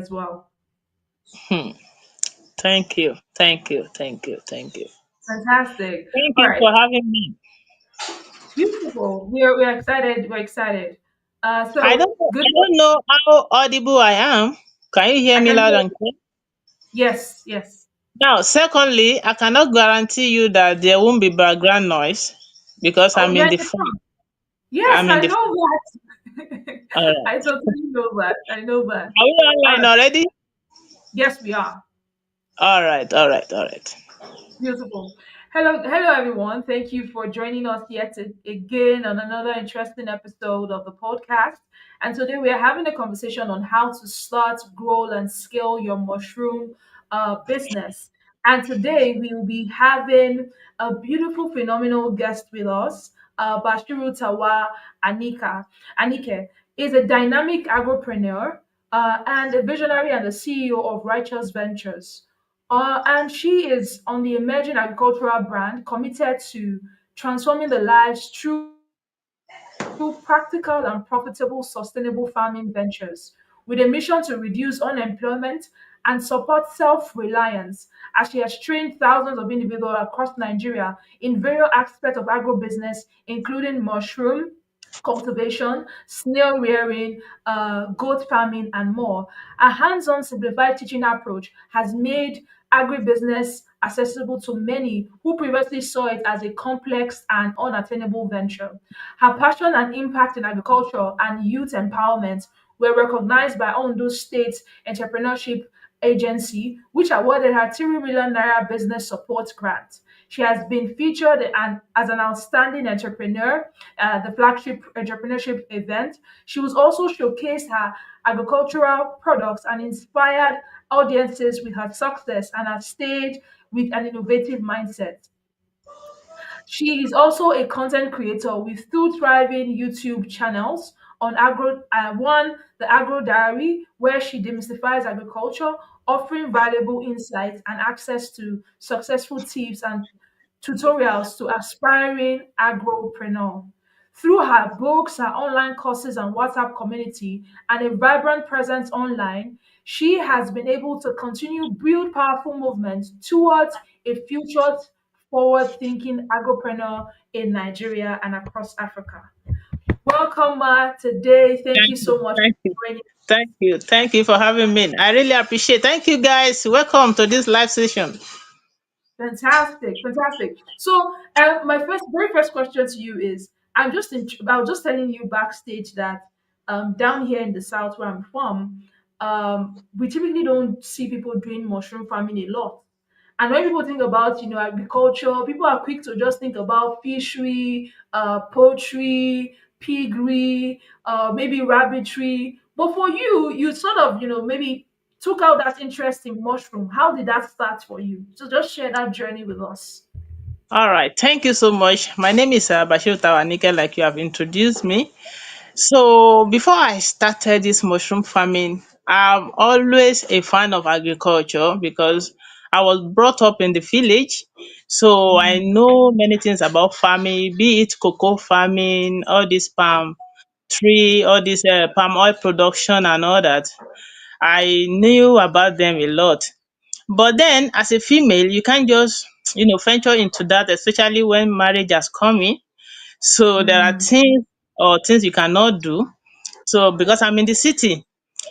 as well. Hmm. Thank you. Thank you. Thank you. Thank you. Fantastic. Thank All you right. for having me. Beautiful. We're excited. We're excited. So good. I don't know how audible I am. Can you hear I me can loud hear. and clear? Yes, yes. Now, secondly, I cannot guarantee you that there won't be background noise because Oh, I'm you're in in the the farm. car. Yes, I'm in I the know farm. that. All I right. totally know that. I know that. Are we All online right. already? Yes, we are. All right. All right. All right. Beautiful. Hello, everyone. Thank you for joining us yet again on another interesting episode of the podcast. And today we are having a conversation on how to start, grow, and scale your mushroom business. And today we will be having a beautiful, phenomenal guest with us, Bashiru Tawa Anike is a dynamic agripreneur and a visionary and the CEO of Righteous Ventures. And she is on the emerging agricultural brand committed to transforming the lives through practical and profitable sustainable farming ventures with a mission to reduce unemployment and support self-reliance as she has trained thousands of individuals across Nigeria in various aspects of agribusiness, including mushroom cultivation, snail rearing, goat farming, and more. A hands-on simplified teaching approach has made agribusiness accessible to many who previously saw it as a complex and unattainable venture. Her passion and impact in agriculture and youth empowerment were recognized by Ondo State Entrepreneurship Agency, which awarded her 3 million naira business support grant. She has been featured as an outstanding entrepreneur at the flagship entrepreneurship event. She was also showcased her agricultural products and inspired audiences with her success and has stayed with an innovative mindset. She is also a content creator with two thriving YouTube channels on one, the Agro Diary, where she demystifies agriculture, offering valuable insights and access to successful tips and tutorials to aspiring agropreneur. Through her books, her online courses and WhatsApp community, and a vibrant presence online, she has been able to continue build powerful movements towards a future forward-thinking agropreneur in Nigeria and across Africa. Welcome, Ma, today. Thank Thank you you. so much Thank you. for joining. Thank you. Thank you for having me. I really appreciate. Thank you, guys. Welcome to this live session. Fantastic, fantastic. So, my very first question to you is: I was just telling you backstage that down here in the south where I'm from, we typically don't see people doing mushroom farming a lot. And when people think about agriculture, people are quick to just think about fishery, poultry, piggery, maybe rabbitry. But for you, you sort of maybe took out that interest in mushroom. How did that start for you? So just share that journey with us. All right. Thank you so much. My name is Bashiru Tawa Anike, like you have introduced me. So before I started this mushroom farming, I'm always a fan of agriculture because I was brought up in the village. So I Mm, know many things about farming, be it cocoa farming, all this palm tree, all this palm oil production and all that. I knew about them a lot. But then as a female, you can't just, venture into that, especially when marriage has come in. So there are mm, things you cannot do. So because I'm in the city,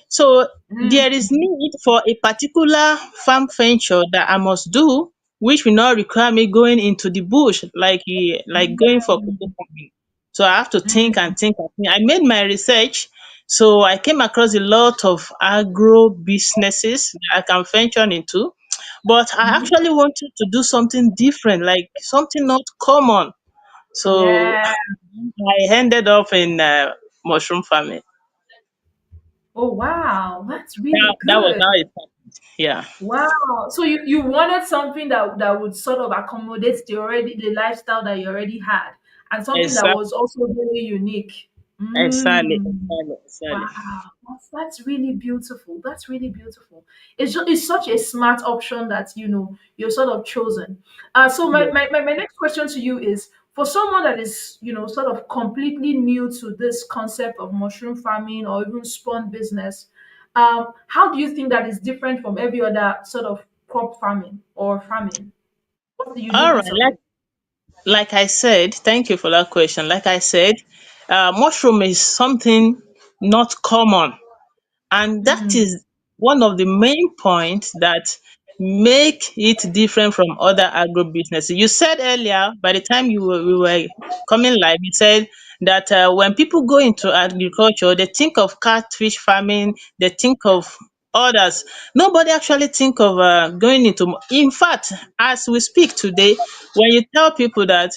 so there mm, is need for a particular farm venture that I must do, which will not require me going into the bush like going for cocoa mm, farming. So I have to think mm, and think and think. I made my research, so I came across a lot of agro businesses that I can venture into. But I mm. actually wanted to do something different, like something not common. So Yeah. I ended up in mushroom farming. Oh wow, that's That really that was good. how it started. Yeah, Wow. So you wanted something that would sort of accommodate the lifestyle that you already had, and something that exactly, was also very unique. exactly, Mm. exactly, Wow, exactly. that's really beautiful. That's really beautiful. It's such a smart option that you're sort of chosen. So Yeah. my next question to you is for someone that is sort of completely new to this concept of mushroom farming or even spawn business. How do you think that is different from every other sort of crop farming or farming? What's the All right, uniqueness of it? like I said, thank you for that question. Like I said, mushroom is something not common, and that Mm, is one of the main points that make it different from other agro businesses. You said earlier, by the time we were coming live, you said that when people go into agriculture, they think of catfish farming, they think of others. Nobody actually think of going into in fact, as we speak today, when you tell people that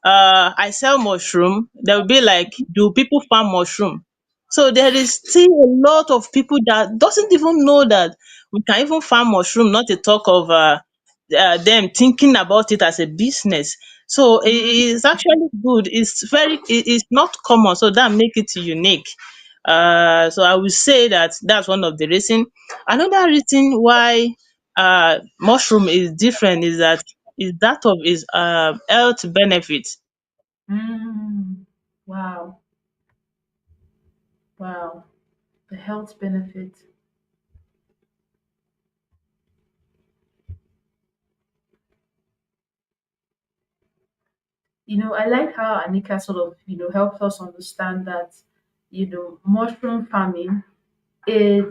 I sell mushroom, they will be like, do people farm mushroom? So there is still a lot of people that doesn't even know that we can even farm mushroom, not to talk of them thinking about it as a business. So it mm, is actually good. It's not common, so that make it unique. So I would say that that's one of the reason. Another reason why mushroom is different is that of its health benefits. mm. Wow, wow. The health benefit. I like how Anika sort of, helped us understand that, mushroom farming is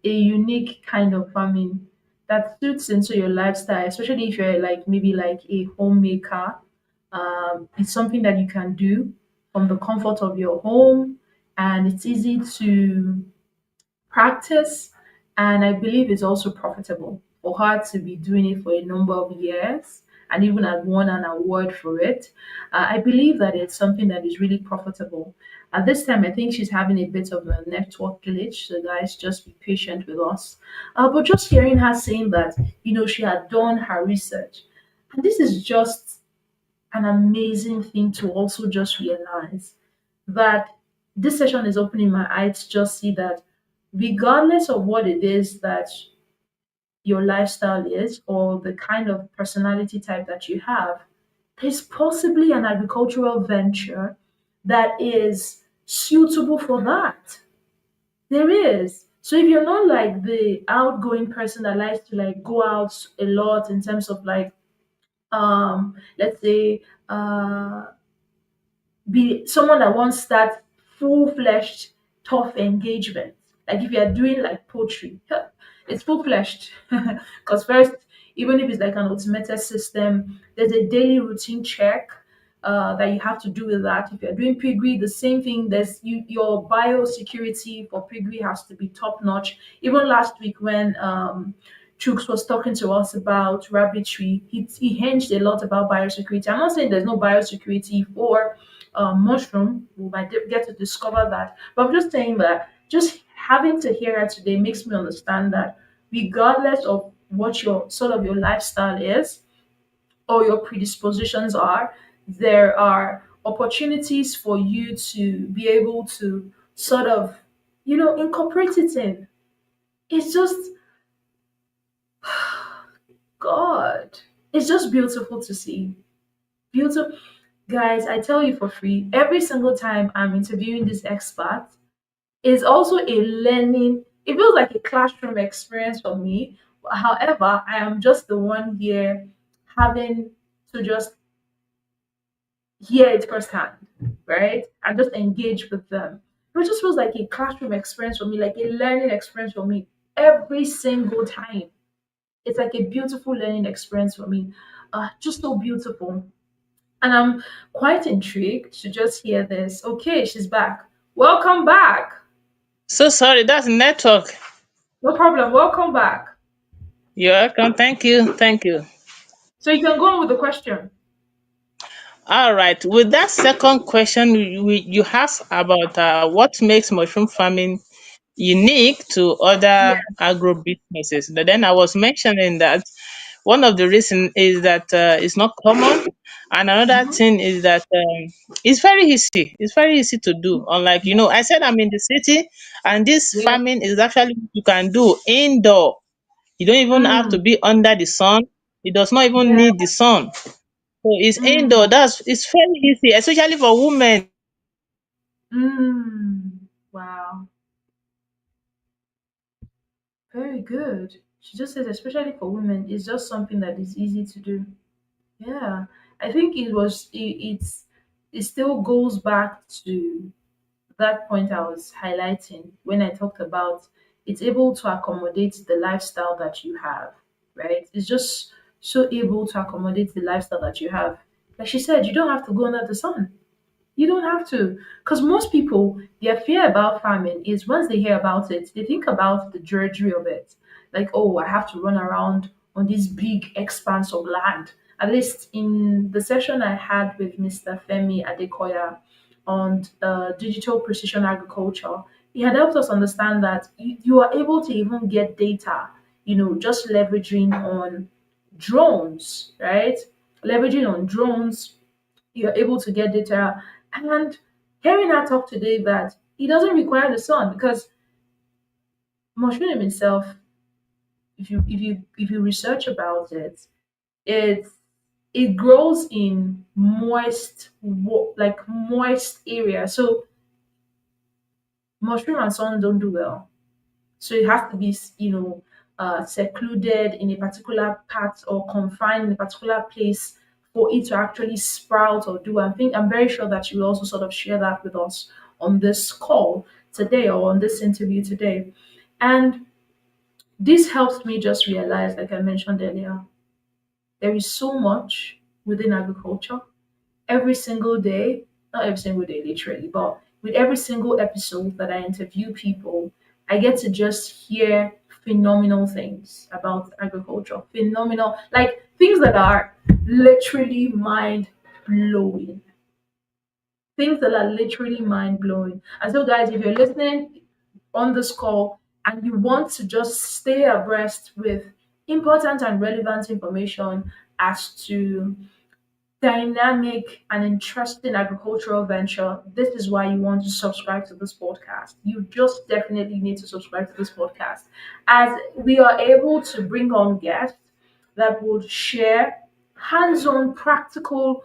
a unique kind of farming that suits into your lifestyle, especially if you're like maybe like a homemaker. It's something that you can do from the comfort of your home, and it's easy to practice, and I believe it's also profitable for her to be doing it for a number of years and even had won an award for it. I believe that it's something that is really profitable. At this time, I think she's having a bit of a network glitch, so guys, just be patient with us. But just hearing her saying that, she had done her research, and this is just an amazing thing to also just realize that this session is opening my eyes to just see that regardless of what it is that your lifestyle is or the kind of personality type that you have, there's possibly an agricultural venture that is suitable for that. There is. So if you're not like the outgoing person that likes to like go out a lot in terms of like let's say be someone that wants that full-fledged tough engagement. Like if you're doing like poetry, it's full-fledged. Because first, even if it's like an automated system, there's a daily routine check that you have to do with that. If you're doing piggery, the same thing. Your biosecurity for piggery has to be top notch. Even last week when Chooks was talking to us about rabbitry, he hinged a lot about biosecurity. I'm not saying there's no biosecurity for mushroom. We might get to discover that. But I'm just saying that just having to hear her today makes me understand that regardless of what your lifestyle is or your predispositions are, there are opportunities for you to be able to sort of, incorporate it in. It's just God. It's just beautiful to see. Beautiful. Guys, I tell you for free, every single time I'm interviewing this expert, is also a learning. It feels like a classroom experience for me. However, I am just the one here having to just hear it firsthand, right? And just engage with them. It just feels like a classroom experience for me, like a learning experience for me every single time. It's like a beautiful learning experience for me. Just so beautiful. And I'm quite intrigued to just hear this. Okay, she's back. Welcome back. So sorry, that's network. No problem. Welcome back. You're welcome. Thank you. Thank you. So you can go on with the question. All right. With that second question, you asked about what makes mushroom farming unique to Yeah. other agro businesses. But then I was mentioning that one of the reason is that it's not common, and another Hmm. thing is that it's very easy. It's very easy to do. Unlike, Yeah. I said I'm in the city, and this Yeah. farming is actually what you can do indoor. You don't even have to Mm. be under the sun. It does not even Yeah. need the sun. So it's indoor. Mm. It's very easy, especially for women. Mm. Wow. Very good. She just says, especially for women, it's just something that is easy to do. Yeah, I think it still goes back to that point I was highlighting when I talked about it's able to accommodate the lifestyle that you have, right? It's just so able to accommodate the lifestyle that you have. Like she said, you don't have to go under the sun. You don't have to. Because most people, their fear about farming is once they hear about it, they think about the drudgery of it. Like, oh, I have to run around on this big expanse of land. At least in the session I had with Mr. Femi Adekoya on digital precision agriculture, he had helped us understand that you are able to even get data, just leveraging on drones, right? Leveraging on drones, you're able to get data. And hearing her talk today that it doesn't require the sun because mushroom itself, if you research about it, it it grows in moist area. So mushroom and sun don't do well. So it has to be, secluded in a particular part or confined in a particular place for it to actually sprout or do. I'm very sure that you will also sort of share that with us on this call today or on this interview today. And this helps me just realize, like I mentioned earlier, there is so much within agriculture every single day, not every single day literally, but with every single episode that I interview people, I get to just hear phenomenal things about agriculture. Phenomenal, like things that are literally mind blowing. Things that are literally mind blowing. And so, guys, if you're listening on this call and you want to just stay abreast with important and relevant information as to dynamic and interesting agricultural venture, this is why you want to subscribe to this podcast. You just definitely need to subscribe to this podcast as we are able to bring on guests that would share hands on practical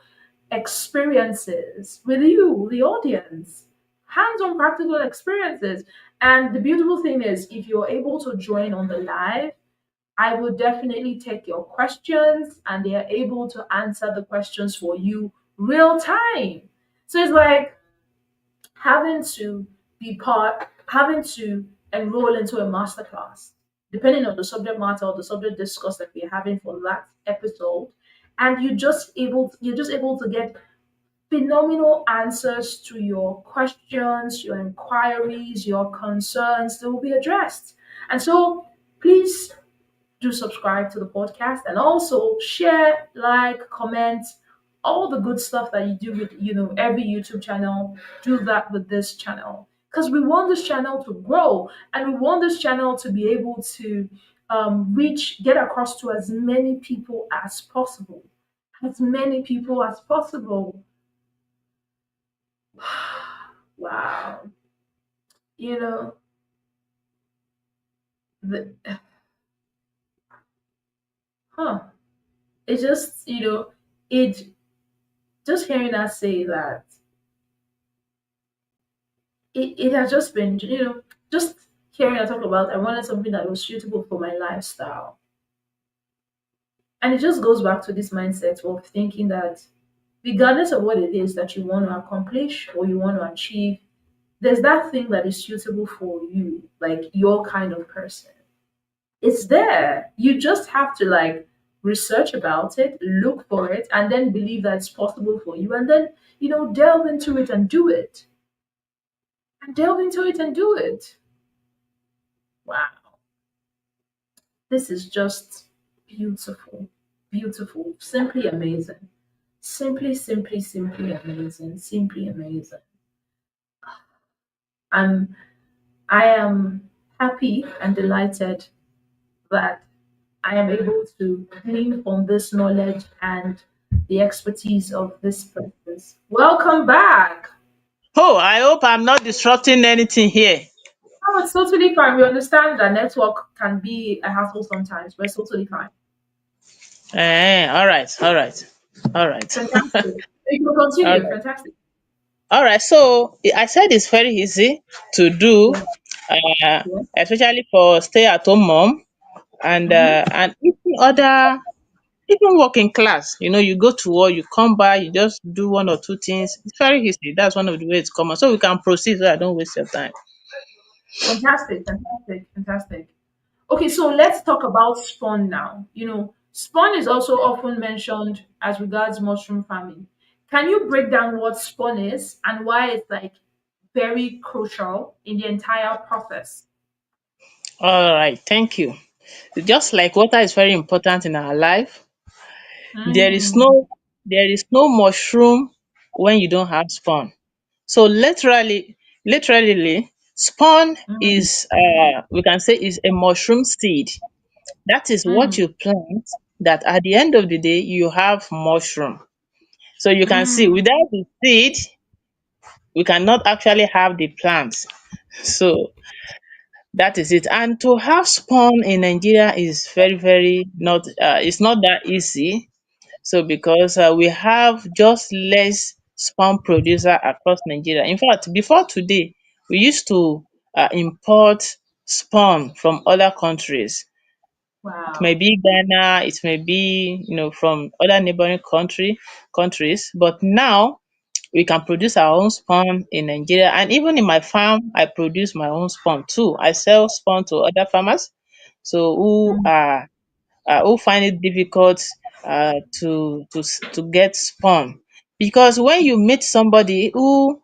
experiences with you, the audience. Hands on practical experiences. And the beautiful thing is, if you're able to join on the live, I will definitely take your questions and they are able to answer the questions for you real time. So it's like having to enroll into a masterclass, depending on the subject matter or the subject discussed that we're having for that episode. And you're just able to get phenomenal answers to your questions, your inquiries, your concerns that will be addressed. And so please do subscribe to the podcast and also share, like, comment, all the good stuff that you do with every YouTube channel. Do that with this channel because we want this channel to grow and we want this channel to be able to get across to as many people as possible. As many people as possible. Wow. You know, the, huh. It just, it just hearing us say that it has just been, just hearing her talk about I wanted something that was suitable for my lifestyle. And it just goes back to this mindset of thinking that regardless of what it is that you want to accomplish or you want to achieve, there's that thing that is suitable for you, like your kind of person. It's there. You just have to like research about it, look for it, and then believe that it's possible for you, and then delve into it and do it. And delve into it and do it. Wow. This is just beautiful, beautiful, simply amazing. Simply amazing, simply amazing. I'm, I am happy and delighted that I am able to glean from this knowledge and the expertise of this person. Welcome back. Oh, I hope I'm not disrupting anything here. Oh, it's totally fine. We understand that network can be a hassle sometimes, but it's totally fine. All right, all right, all right. Fantastic. You can All continue. right. Fantastic. All right. So I said it's very easy to do. Yeah. Yeah. especially for stay at home mom Mm-hmm. and even other, even working class. You go to work, you come back, you just do one or two things. It's very easy. That's one of the ways it's common. So we can proceed so I don't waste your time. Fantastic, fantastic, fantastic. Okay, so let's talk about spawn now. Spawn is also often mentioned as regards mushroom farming. Can you break down what spawn is and why it's like very crucial in the entire process? All right, thank you. Just like water is very important in our life, there is Mm, no there is no mushroom when you don't have spawn. So literally, spawn mm, is we can say is a mushroom seed. That is what mm, you plant, that at the end of the day you have mushroom. So you can see mm. without the seed, we cannot actually have the plants. So that is it. And to have spawn in Nigeria is very, very not it's not that easy. So because we have just less spawn producer across Nigeria. In fact, before today, we used to import spawn from other countries. It may Wow. be Ghana, it may be from other neighboring countries. But now we can produce our own spawn in Nigeria. And even in my farm, I produce my own spawn too. I sell spawn to other farmers, so Mm, who find it difficult to get spawn. Because when you meet somebody who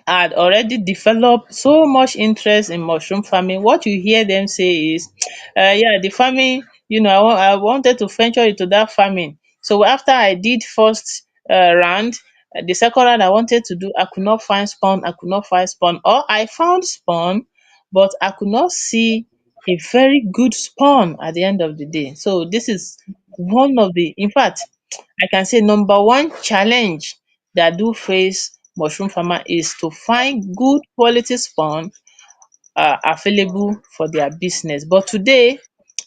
had already developed so much interest in mushroom farming, what you hear them say is, yeah, the farming, I wanted to venture into that farming. So after I did first round, the second round I wanted to do, I could not find spawn, I could not find spawn, or I found spawn, but I could not see a very good spawn at the end of the day. So this is one of the, in fact, I can say number one challenge that do face mushroom farmer is to find good quality spawn available for their business. But today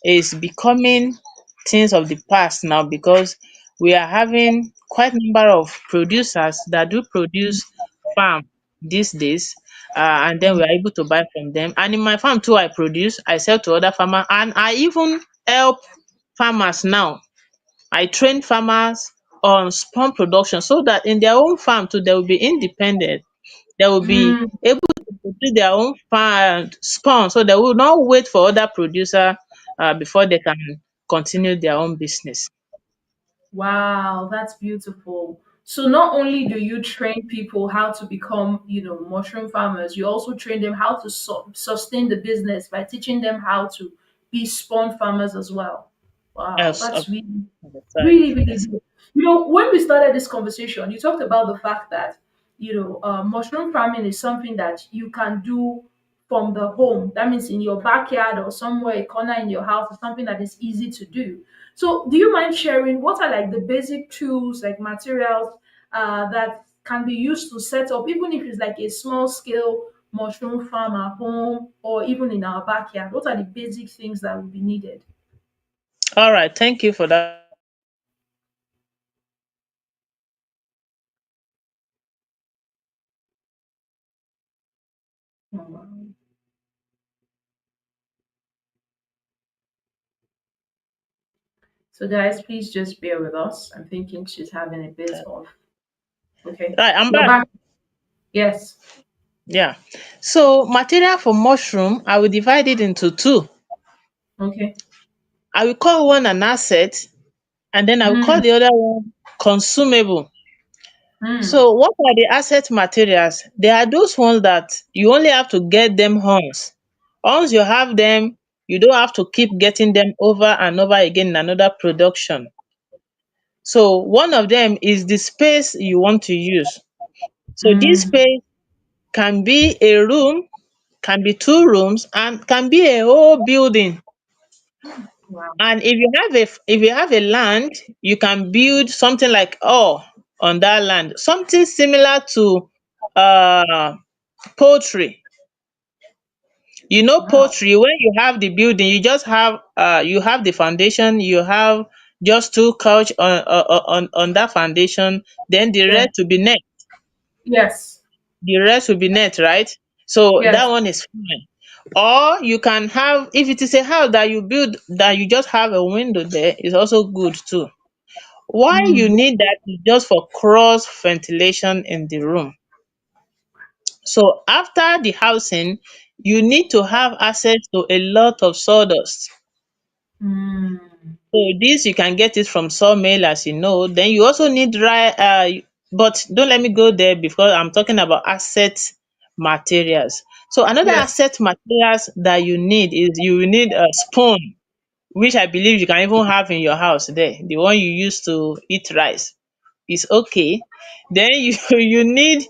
is becoming things of the past now, because we are having quite number of producers that do produce farm these days, and then we are able to buy from them. And in my farm too, I produce, I sell to other farmer, and I even help farmers now. I train farmers on spawn production so that in their own farm too, they will be independent. They will be mm. able to produce their own farm spawn, so they will not wait for other producer before they can continue their own business. Wow, that's beautiful. So not only do you train people how to become, mushroom farmers, you also train them how to sustain the business by teaching them how to be spawn farmers as well. Wow, Yes, that's really, of the side. really, really Yes. good. When we started this conversation, you talked about the fact that, mushroom farming is something that you can do from the home. That means in your backyard or somewhere, a corner in your house, or something that is easy to do. So, do you mind sharing what are like the basic tools, like materials, that can be used to set up, even if it's like a small scale mushroom farm at home or even in our backyard? What are the basic things that will be needed? All right. Thank you for that. Um, So, guys, please just bear with us. I'm thinking she's having a bit of. Okay, Right, I'm you're back. back. Yes. Yeah. So material for mushroom, I will divide it into two. Okay. I will call one an asset, and then I will call Mm, the other one consumable. mm, So what are the asset materials? They are those ones that you only have to get them once. Once you have them, you don't have to keep getting them over and over again in another production. So one of them is the space you want to use. So this mm. space can be a room, can be two rooms, and can be a whole building. Wow. And if you have a land, you can build something like on that land, something similar to uh poultry. Wow. Poultry, when you have the building, you have the foundation, you have just two couch on that foundation, then the Yeah. rest will be net. Yes. The rest will be net, right? So that Yes. one is fine. Or you can have, if it is a house that you build that you just have a window there, is also good too. Why you Mm. need that is just for cross ventilation in the room. So after the housing, you need to have access to a lot of sawdust. Mm. So this you can get it from sawmill, as you know. Then you also need dry but don't let me go there because I'm talking about asset materials. So another Yes. asset materials that you need is you will need a spoon, which I believe you can even have in your house there. The one you use to eat rice is okay. Then you you need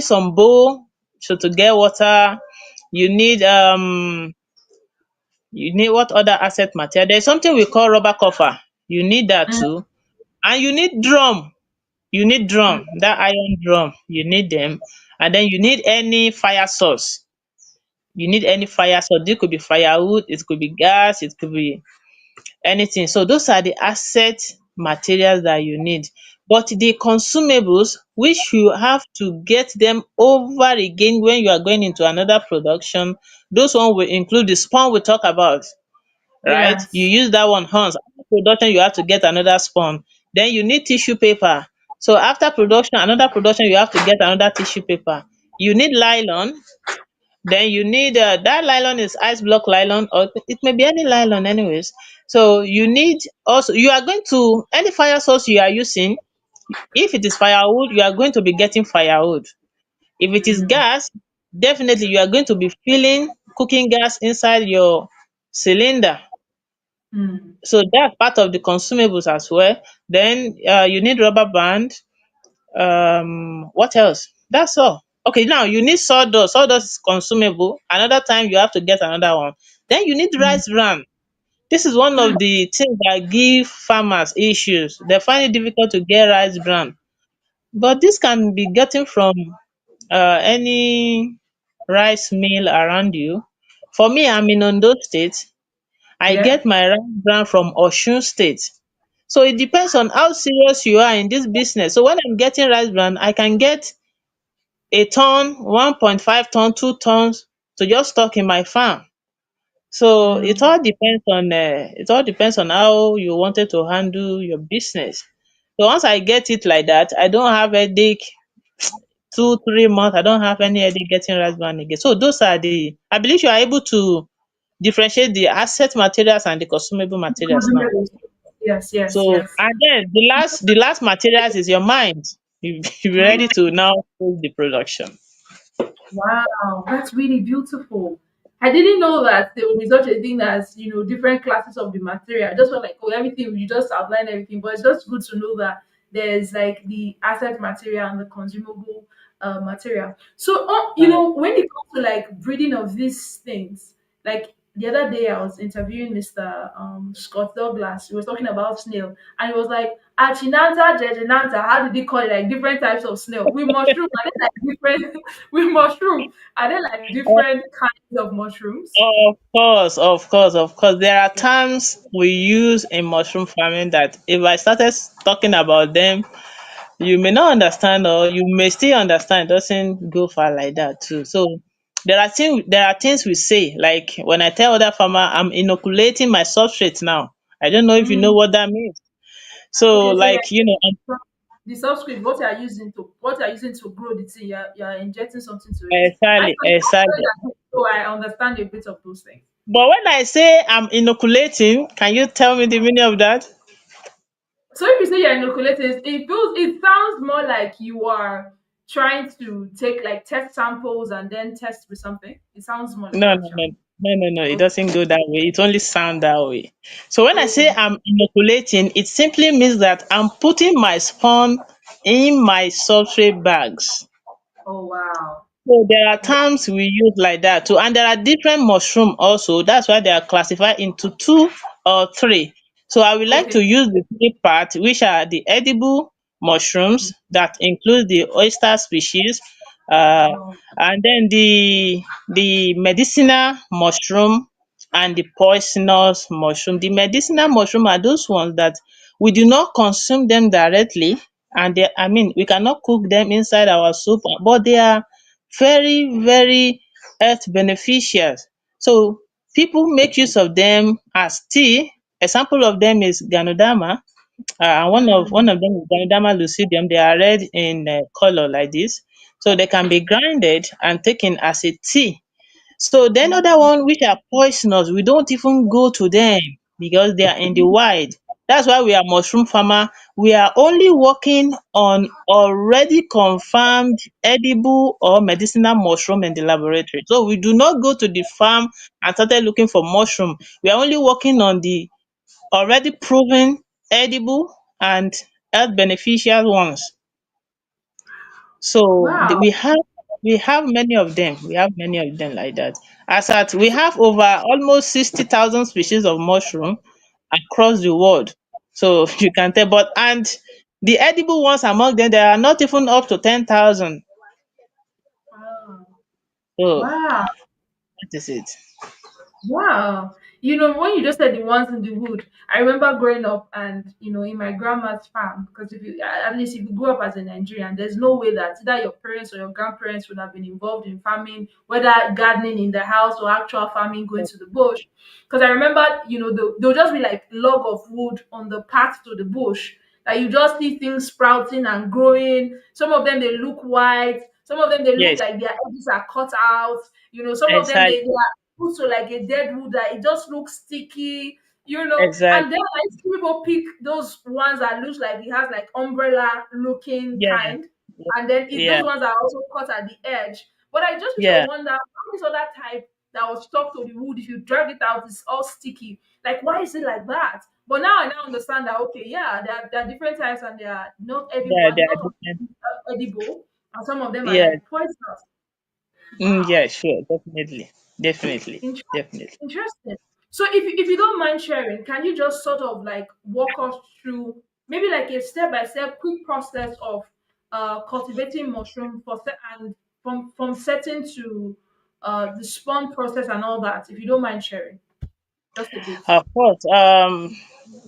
some bowl so to get water. You need what other asset material? There's something we call rubber cover. You need that Mm. too. And you need drum. You need drum, that iron drum, you need them. And then you need any fire source. You need any fire source. It could be firewood, it could be gas, it could be anything. So those are the asset materials that you need. But the consumables, which you have to get them over again when you are going into another production, those one will include the spawn we talk about, right? You Yes. use that one once. After production, you have to get another spawn. Then you need tissue paper. So after production, another production, you have to get another tissue paper. You need nylon. Then you need that nylon is ice block nylon, or it may be any nylon anyways. So you need also, you are going to any fire source you are using. If it is firewood, you are going to be getting firewood. If it is Mm. gas, definitely you are going to be filling cooking gas inside your cylinder. Mm. So that's part of the consumables as well. Then you need rubber band. What else? That's all. Okay, now you need sawdust. Sawdust is consumable. Another time you have to get another one. Then you need Mm. rice bran. This is one of the things that give farmers issues. They find it difficult to get rice bran. But this can be getting from any rice mill around you. For me, I'm in Ondo State. I Yeah. get my rice bran from Osun State. So it depends on how serious you are in this business. So when I'm getting rice bran, I can get a ton, 1.5 ton, 2 tons to just stock in my farm. So Mm. it all depends on how you wanted to handle your business. So once I get it like that, I don't have headache 2, 3 months. I don't have any headache getting rice bran again. So those are the, I believe you are able to differentiate the asset materials and the consumable materials now. Yes, yes, So yes. and then the last materials is your mind. You be ready Mm. to now face the production. Wow, that's really beautiful. I didn't know that there would be such a thing as, different classes of the material. I just felt like, oh, everything, you just outline everything. But it's just good to know that there's like the asset material and the consumable material. So, Right. when it comes to like breeding of these things, like the other day I was interviewing Mr. Scott Douglas. He was talking about snail, and he was like, Achinanta, Jejinanta, how did he call it? Like different types of snail. We mushroom, and then like different with mushroom. Are there like Of different kinds of mushrooms? of course, of course, of course. There are terms we use in mushroom farming that if I started talking about them, you may not understand, or you may still understand. It doesn't go far like that too. So there are things we say, like when I tell other farmer I'm inoculating my substrate now. I don't know if you know Mm. what that means. So Okay, so yeah, like, you know, the subscript, what you are using to grow the thing, you're injecting something to it. exactly, I exactly. started that, so I understand a bit of those things. But when I say I'm inoculating, can you tell me the meaning of that? So if you say you're inoculating, it sounds more like you are trying to take like test samples and then test with something. It sounds more like No, that, no, no, actually. no. It Okay. doesn't go that way. It only sound that way. So when I say Oh, I'm inoculating, it simply means that I'm putting my spawn in my substrate bags. oh wow. So there are Okay. terms we use like that too, and there are different mushroom also. That's why they are classified into two or three. So I would like Okay. to use the three part, which are the edible mushrooms that include the oyster species, uh, Oh, and then the medicinal mushroom and the poisonous mushroom. The medicinal mushroom are those ones that we do not consume them directly, and they, I mean, we cannot cook them inside our soup, but they are very very health beneficial. So people make use of them as tea. Example of them is Ganoderma, and one Mm. of them is Ganoderma lucidium. They are red in colour like this. So they can be grinded and taken as a tea. So then other one which are poisonous, we don't even go to them because they are in the wild. That's why we are mushroom farmer. We are only working on already confirmed edible or medicinal mushroom in the laboratory. So we do not go to the farm and started looking for mushroom. We are only working on the already proven edible and health beneficial ones. So Wow. we have many of them. We have many of them like that. As at we have over almost 60,000 species of mushroom across the world. So you can tell, but and the edible ones among them, there are not even up to 10,000. Wow. So Wow. that is it. Wow. When you just said the ones in the wood, I remember growing up and, in my grandma's farm, because at least if you grew up as a Nigerian, there's no way that either your parents or your grandparents would have been involved in farming, whether gardening in the house or actual farming going to the bush. Because I remember, there'll just be like log of wood on the path to the bush that you just see things sprouting and growing. Some of them, they look white. Some of them, they look Yes, like their edges are cut out. Some of them, they exactly, are put to like a dead wood that it just looks sticky, and then exactly. I see people pick those ones that looks like it has like umbrella looking Yeah, kind, and then yeah, those ones are also cut at the edge. But I just used to yeah, wonder how this other type that was stuck to the wood, if you drag it out, it's all sticky. Like, why is it like that? But now I now understand that, okay, yeah, there are different types, and they are not yeah, they everyone, are not all different. edible, and some of them are Yeah, like poisonous. Wow. yeah, sure, definitely, definitely, Inter- definitely. Interesting. So if you don't mind sharing, can you just sort of like walk us through maybe like a step by step quick process of cultivating mushroom and from setting to the spawn process and all that, if you don't mind sharing just a bit. Of course.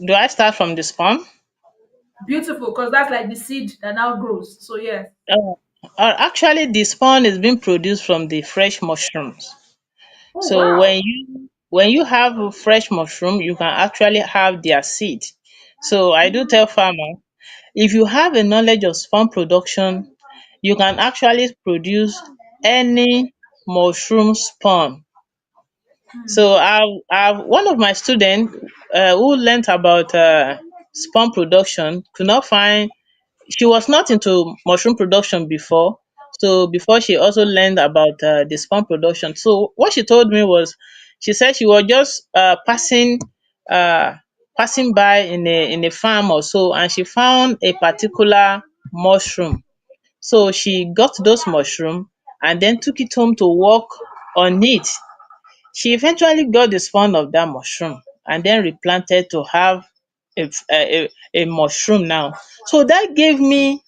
Do I start from the spawn? Beautiful, because that's like the seed that now grows. So yes. Actually, the spawn is being produced from the fresh mushrooms. Oh So wow. when you have a fresh mushroom, you can actually have their seed. So I do Mm, tell farmer, if you have a knowledge of spawn production, you can actually produce any mushroom spawn. mm, So I've one of my students who learnt about spawn production could not find. She was not into mushroom production before. So before she also learned about the sperm production. So what she told me was, she said she was just uh, passing by in a farm or so, and she found a particular mushroom. So she got those mushroom and then took it home to work on it. She eventually got the spawn of that mushroom and then replanted to have a mushroom now. So that gave me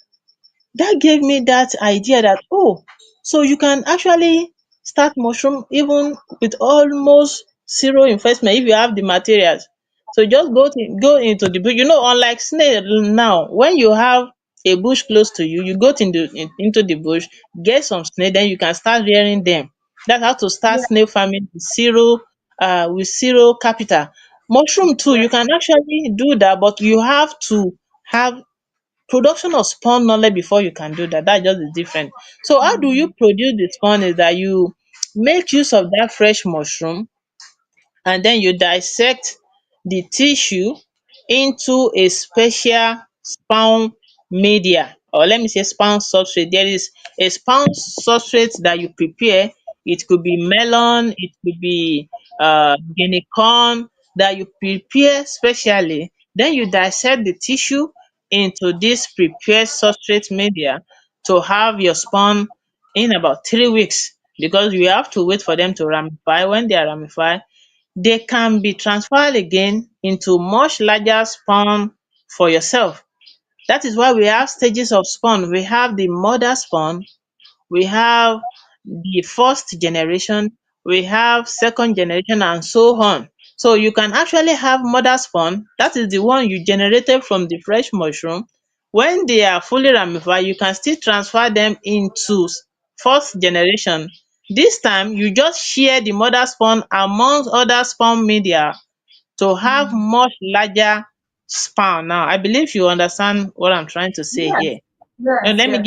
that idea that, oh, so you can actually start mushroom even with almost zero investment if you have the materials. So just go into the bush. Unlike snail now, when you have a bush close to you, you go into the bush, get some snail, then you can start rearing them. That's how to start yeah, snail farming with zero capital. Mushroom too, yeah. you can actually do that, but you have to have production of spawn knowledge before you can do that. That's just the difference. So how do you Mm, produce the spawn is that you make use of that fresh mushroom, and then you dissect the tissue into a special spawn media, or let me say spawn substrate. There is a spawn substrate that you prepare. It could be melon, it could be guinea corn that you prepare specially. Then you dissect the tissue into this prepared substrate media to have your spawn in about 3 weeks, because you have to wait for them to ramify. When they are ramified, they can be transferred again into much larger spawn for yourself. That is why we have stages of spawn. We have the mother spawn, we have the first generation, we have second generation, and so on. So you can actually have mother spawn, that is the one you generated from the fresh mushroom. When they are fully ramified, you can still transfer them into first generation. This time you just share the mother spawn among other spawn media to have Mm. much larger span. Now I believe you understand what I'm trying to say Yes. here. And Yes. Yes.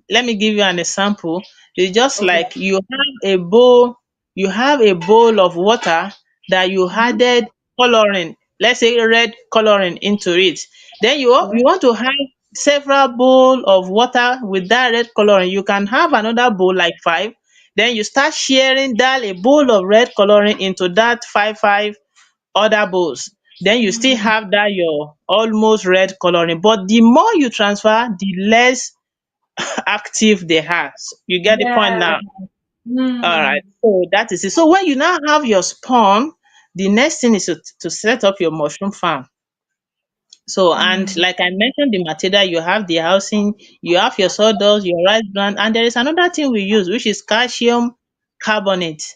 let me give you an example. It's just Okay. like you have a bowl of water that you Mm-hmm. added coloring, let's say red coloring into it. Then you Okay. want to have several bowl of water with that red coloring. You can have another bowl like five. Then you start sharing that a bowl of red coloring into that five other bowls. Then you still Mm. have that your almost red coloring. But the more you transfer, the less active they are. You get the point Yeah. now? Alright. Mm. So that is it. So when you now have your spawn, the next thing is to set up your mushroom farm. So and Mm. like I mentioned the material, you have the housing, you have your sawdust, your rice bran, and there is another thing we use which is calcium carbonate.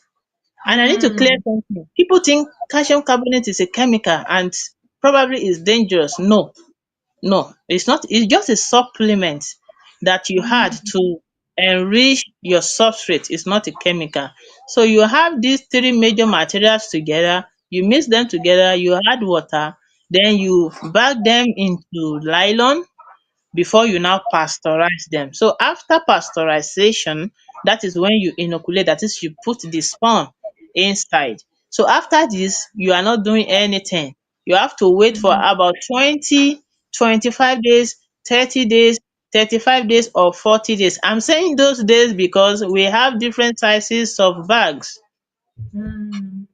And I need to clear Mm. something. People think calcium carbonate is a chemical and probably is dangerous. No, no, it's not. It's just a supplement that you had Mm. to enrich your substrate. It's not a chemical. So you have these three major materials together, you mix them together, you add water, then you bag them into nylon before you now pasteurize them. So after pasteurization, that is when you inoculate, that is you put the spawn inside. So after this, you are not doing anything. You have to wait for Mm. about 20, 25 days, 30 days, 35 days or 40 days. I'm saying those days because we have different sizes of bags. Mm.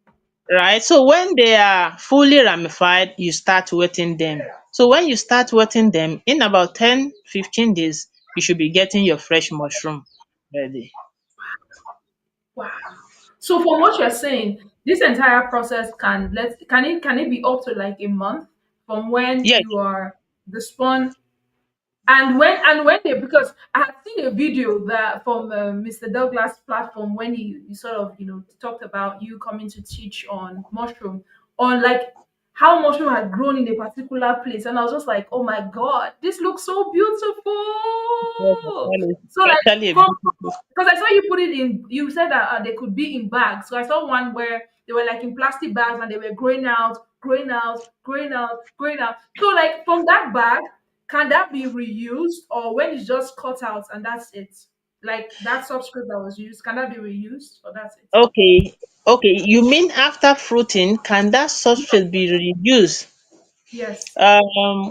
Right? So when they are fully ramified, you start wetting them. So when you start wetting them, in about 10, 15 days, you should be getting your fresh mushroom ready. Wow. So from what you're saying, this entire process can it be up to like a month from when Yes, you are the spawn and when they, because I had seen a video that from Mr. Douglas platform when he sort of talked about you coming to teach on mushroom, on like how mushroom had grown in a particular place, and I was just like, oh my god, this looks so yes, beautiful. actually, So like actually a from, beautiful. because I saw you put it in, you said that they could be in bags. So I saw one where they were like in plastic bags and they were growing out, growing out, growing out, growing out. So like from that bag, can that be reused, or when it's just cut out and that's it? Like that subscript that was used, can that be reused or that's it? Okay, okay. You mean after fruiting, can that substrate be reused? Yes.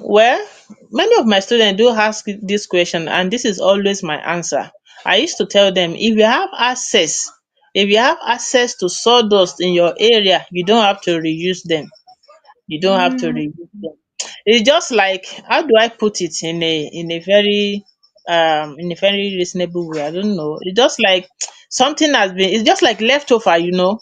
Well, many of my students do ask this question, and this is always my answer. I used to tell them if you have access to sawdust in your area, you don't have to reuse them. You don't have to Mm, reuse them. It's just like, how do I put it in a very reasonable way? I don't know. It's just like something has been. It's just like leftover, you know.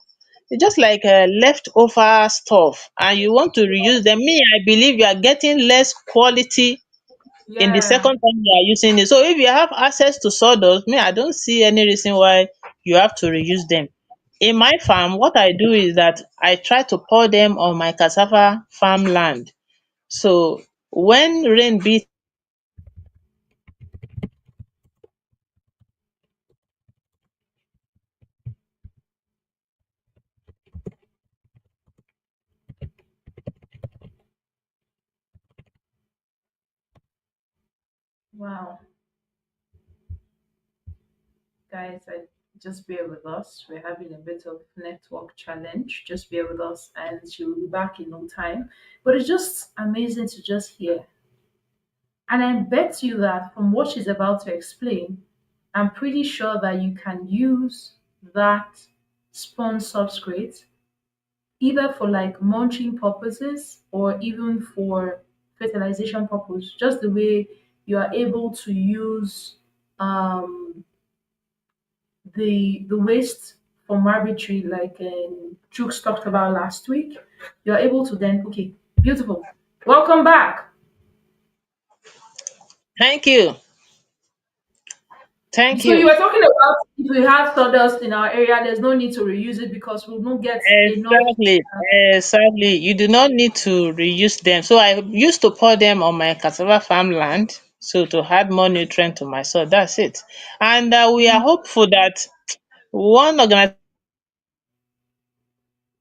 It's just like leftover stuff, and you want to reuse them. Me, I believe you are getting less quality in the yeah. second time you are using it. So if you have access to sawdust, me, I don't see any reason why you have to reuse them. In my farm, what I do is that I try to pour them on my cassava farmland. So when rain beat, Wow. Guys, just bear with us. We're having a bit of network challenge. Just bear with us, and she will be back in no time. But it's just amazing to just hear. And I bet you that from what she's about to explain, I'm pretty sure that you can use that spawn substrate either for like mulching purposes or even for fertilization purpose. Just the way you are able to use um, the waste from arbitrary, like Jukes talked about last week. You're able to then, okay, beautiful. Welcome back. thank you, thank So you you. were talking about if we have sawdust in our area, there's no need to reuse it because we'll not get enough. Exactly, exactly. You do not need to reuse them. So I used to pour them on my cassava farmland. So to add more nutrient to my soil, that's it. And we are hopeful that one organization,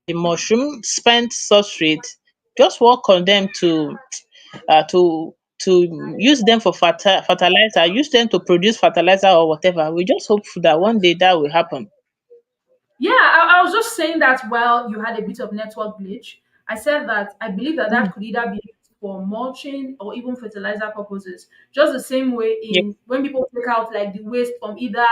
the mushroom spent substrate, just work on them uh, to use them for fertilizer, use them to produce fertilizer or whatever. We just hopeful that one day that will happen. Yeah, I was just saying that while you had a bit of network glitch, I said that I believe that Mm. that could either be used for mulching or even fertilizer purposes. Just the same way Yeah, in when people take out like the waste from either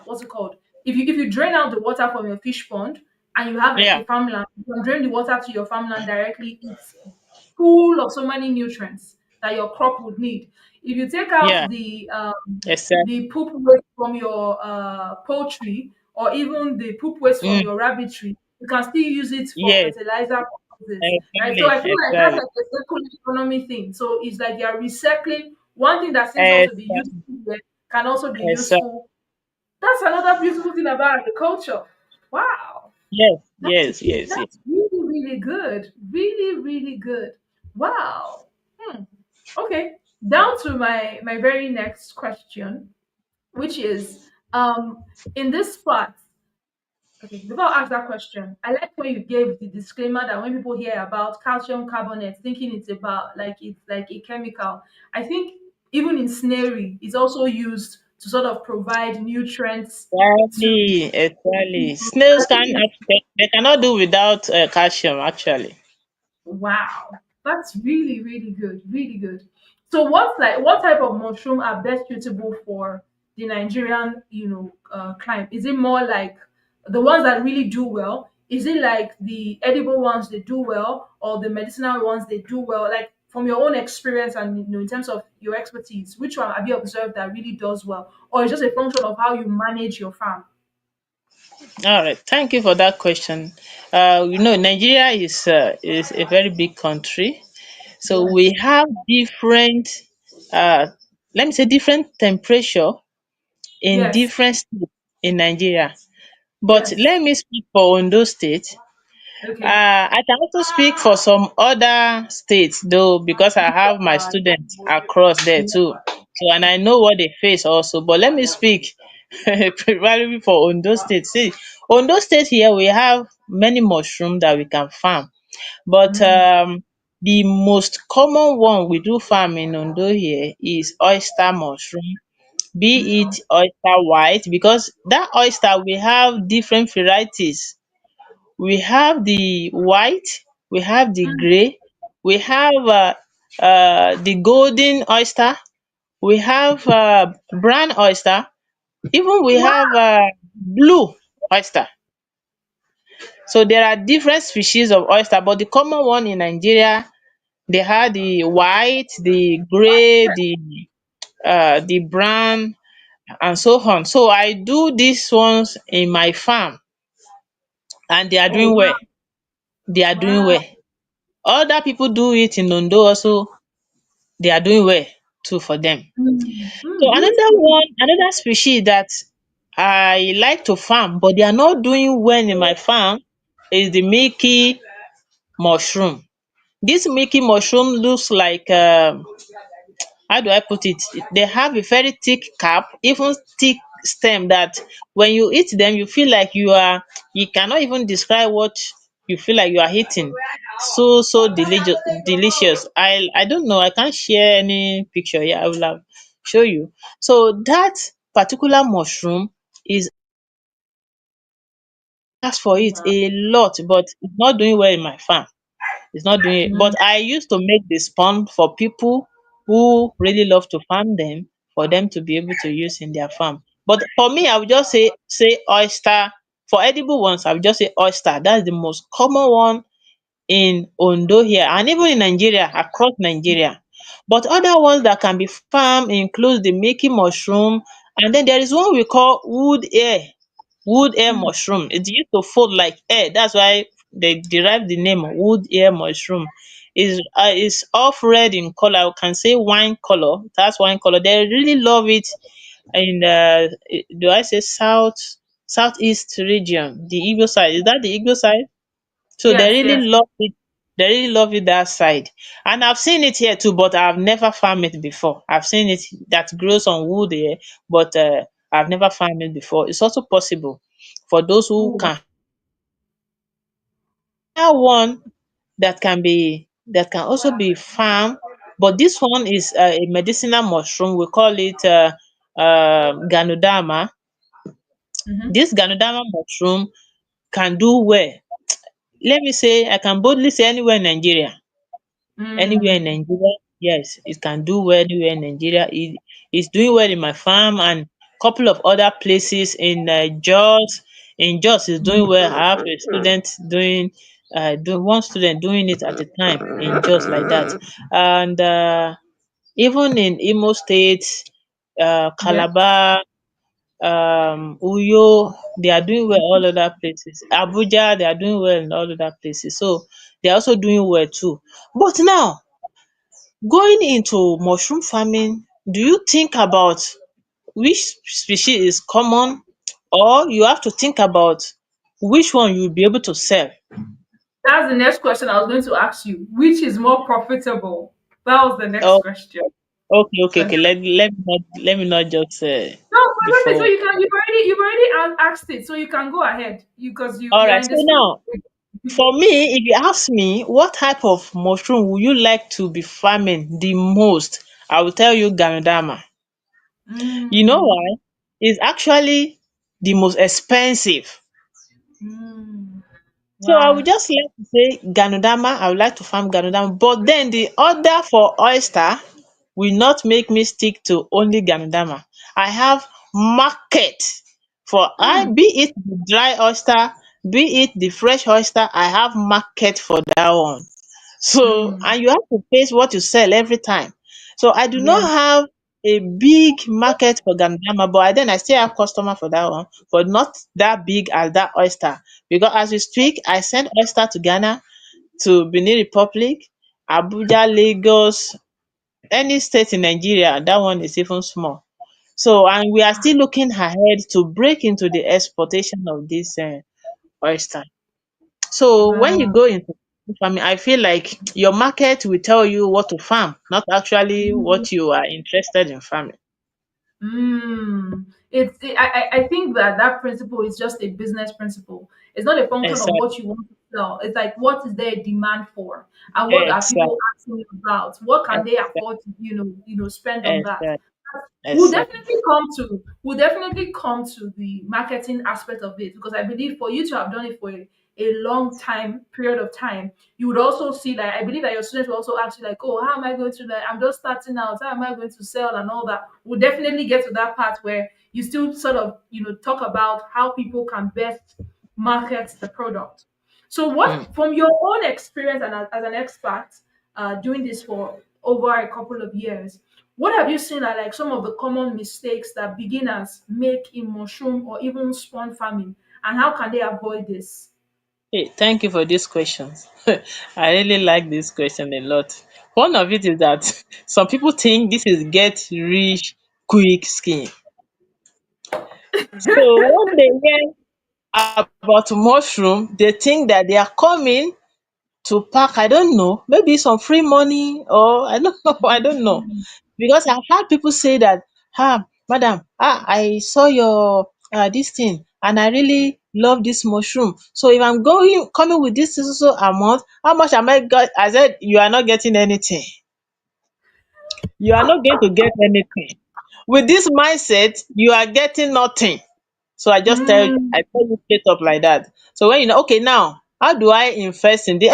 what's it called? If you drain out the water from your fish pond and you have like yeah, a farmland, you can drain the water to your farmland directly. It's full of so many nutrients that your crop would need. If you take yeah, out exactly. the poop waste from your poultry or even the poop waste from Mm. your rabbitry, you can still use it for Yes, fertilizer purposes, right? So exactly, I feel like that's exactly, like a circular economy thing. So it's like you're recycling one thing that seems not to be useful exactly, yet can also be exactly. useful. That's another beautiful thing about agriculture. Wow. Yes, That's yes, yes, yes. that's really, really good. Really, really good. Wow. Hmm. Okay. Down to my very next question, which is in this part. Okay, before I ask that question, I like when you gave the disclaimer that when people hear about calcium carbonate, thinking it's about like it's like a chemical. I think even in snary, it's also used to sort of provide nutrients to. Exactly, exactly. Snails they cannot do without calcium actually. Wow, that's really, really good, really good. So, what type of mushroom are best suitable for the Nigerian, climate? Is it more like the ones that really do well? Is it like the edible ones they do well, or the medicinal ones they do well? Like from your own experience and in terms of your expertise, which one have you observed that really does well, or is just a function of how you manage your farm? All right, thank you for that question. Nigeria is a very big country, so we Yes, have different, uh, let me say, different temperature in yes, different states in Nigeria. But yes. let me speak for Ondo State. Okay. I can also speak for some other states though, because I have my students across there too. So and I know what they face also. But let me speak primarily for Ondo State. See, Ondo State here we have many mushroom that we can farm. But Mm. the most common one we do farm in Ondo here is oyster mushroom, be it Mm. oyster white, because that oyster we have different varieties. We have the white, we have the Mm. grey, we have the golden oyster, we have brown oyster, even we Wow. have blue oyster. So there are different species of oyster, but the common one in Nigeria, they have the white, the grey, the brown, and so on. So I do these ones in my farm and they are Oh doing well. wow. They are doing Wow. well. Other people do it in Ondo also, they are doing well too for them. Mm. So Mm, beautiful. another species that I like to farm but they are not doing well in my farm is the milky mushroom. This milky mushroom looks like how do I put it? They have a very thick cap, even thick stem that when you eat them, you feel like you cannot even describe what you feel like you are eating. So delicious. I don't know. I can't share any picture here. I will have show you. So that particular mushroom is asked for it Wow. a lot, but it's not doing well in my farm. It's not doing it. Mm. But I used to make the spawn for people who really love to farm them, for them to be able to use in their farm. But for me, I would just say oyster. For edible ones, I would just say oyster. That's the most common one in Ondo here and even in Nigeria, across Nigeria. But other ones that can be farmed includes the milky mushroom, and then there is one we call wood ear Mm. mushroom. It used to fold like hair. That's why they derive the name wood ear mushroom. Is off red in color. I can say wine color. That's wine color. They really love it in do I say southeast region, the Igbo side. Is that the Igbo side? So they Yes, really yes. love it. They really love it that side. And I've seen it here too, but I've never farmed it before. I've seen it that grows on wood here, but I've never farmed it before. It's also possible for those who Oh, can. Another one that can also be farmed, but this one is a medicinal mushroom. We call it Ganoderma. mm-hmm. This Ganoderma mushroom can do well. Let me say, I can boldly say anywhere in Nigeria. Anywhere in Mm. Nigeria, yes, it can do well anywhere in Nigeria. It's doing well in my farm and couple of other places in Jos. In Jos, it's doing well. I have a student doing, one student doing it at a time in Jos like that. And even in Imo State, Yeah. Calabar, Uyo, they are doing well all other places. Abuja, they are doing well in all other places. So they are also doing well too. But now, going into mushroom farming, do you think about which species is common, or you have to think about which one you'll be able to sell? That's the next question I was going to ask you. Which is more profitable? That was the next Oh, question. okay. Let me not just No, but okay, so before. you've already asked it, so you can go ahead. You because All you're right. in So the spirit. now, for me, if you ask me what type of mushroom would you like to be farming the most, I will tell you Ganoderma. You know Mm, why? It's actually the most expensive. mm, So I wow. would just like to say Ganoderma. I would like to farm Ganoderma, but then the order for oyster will not make me stick to only Ganoderma. I have market for Mm, be it the dry oyster, be it the fresh oyster, I have market for that one. So, mm, and you have to face what you sell every time. So I do not yeah. have a big market for Gandama, but then I still have customer for that one, but not that big as that oyster. Because as we speak, I send oyster to Ghana, to Benin Republic, Abuja, Lagos, any state in Nigeria. That one is even small. So, and we are still looking ahead to break into the exportation of this oyster. So when you Wow. go into farming, I feel like your market will tell you what to farm, not actually Mm, what you are interested in farming. I think that that principle is just a business principle. It's not a function of Exactly. what you want to sell. It's like what is there a demand for, and what are people Exactly. asking about? What can they Exactly. afford to spend on that? Exactly. We'll Exactly. definitely come to we'll definitely come to the marketing aspect of it, because I believe for you to have done it for a long time period of time, you would also see that I believe that your students will also ask you like, oh, how am I going to, like, I'm just starting out, how am I going to sell and all that. We'll definitely get to that part where you still sort of talk about how people can best market the product. So Hmm. what, from your own experience and as an expert, doing this for over a couple of years, what have you seen are like some of the common mistakes that beginners make in mushroom or even spawn farming, and how can they avoid this? Hey, thank you for this question. I really like this question a lot. One of it is that some people think this is get rich quick scheme. So when they hear about mushroom, they think that they are coming to pack, I don't know, maybe some free money, or I don't know, I don't know. Because I've had people say that, madam, I saw your this thing and I really love this mushroom. So if I'm going coming with this so amount, how much am I got? I said, you are not getting anything. You are not going to get anything. With this mindset, you are getting nothing. So I Mm, tell you straight up like that. So when you know, okay, now how do I invest in the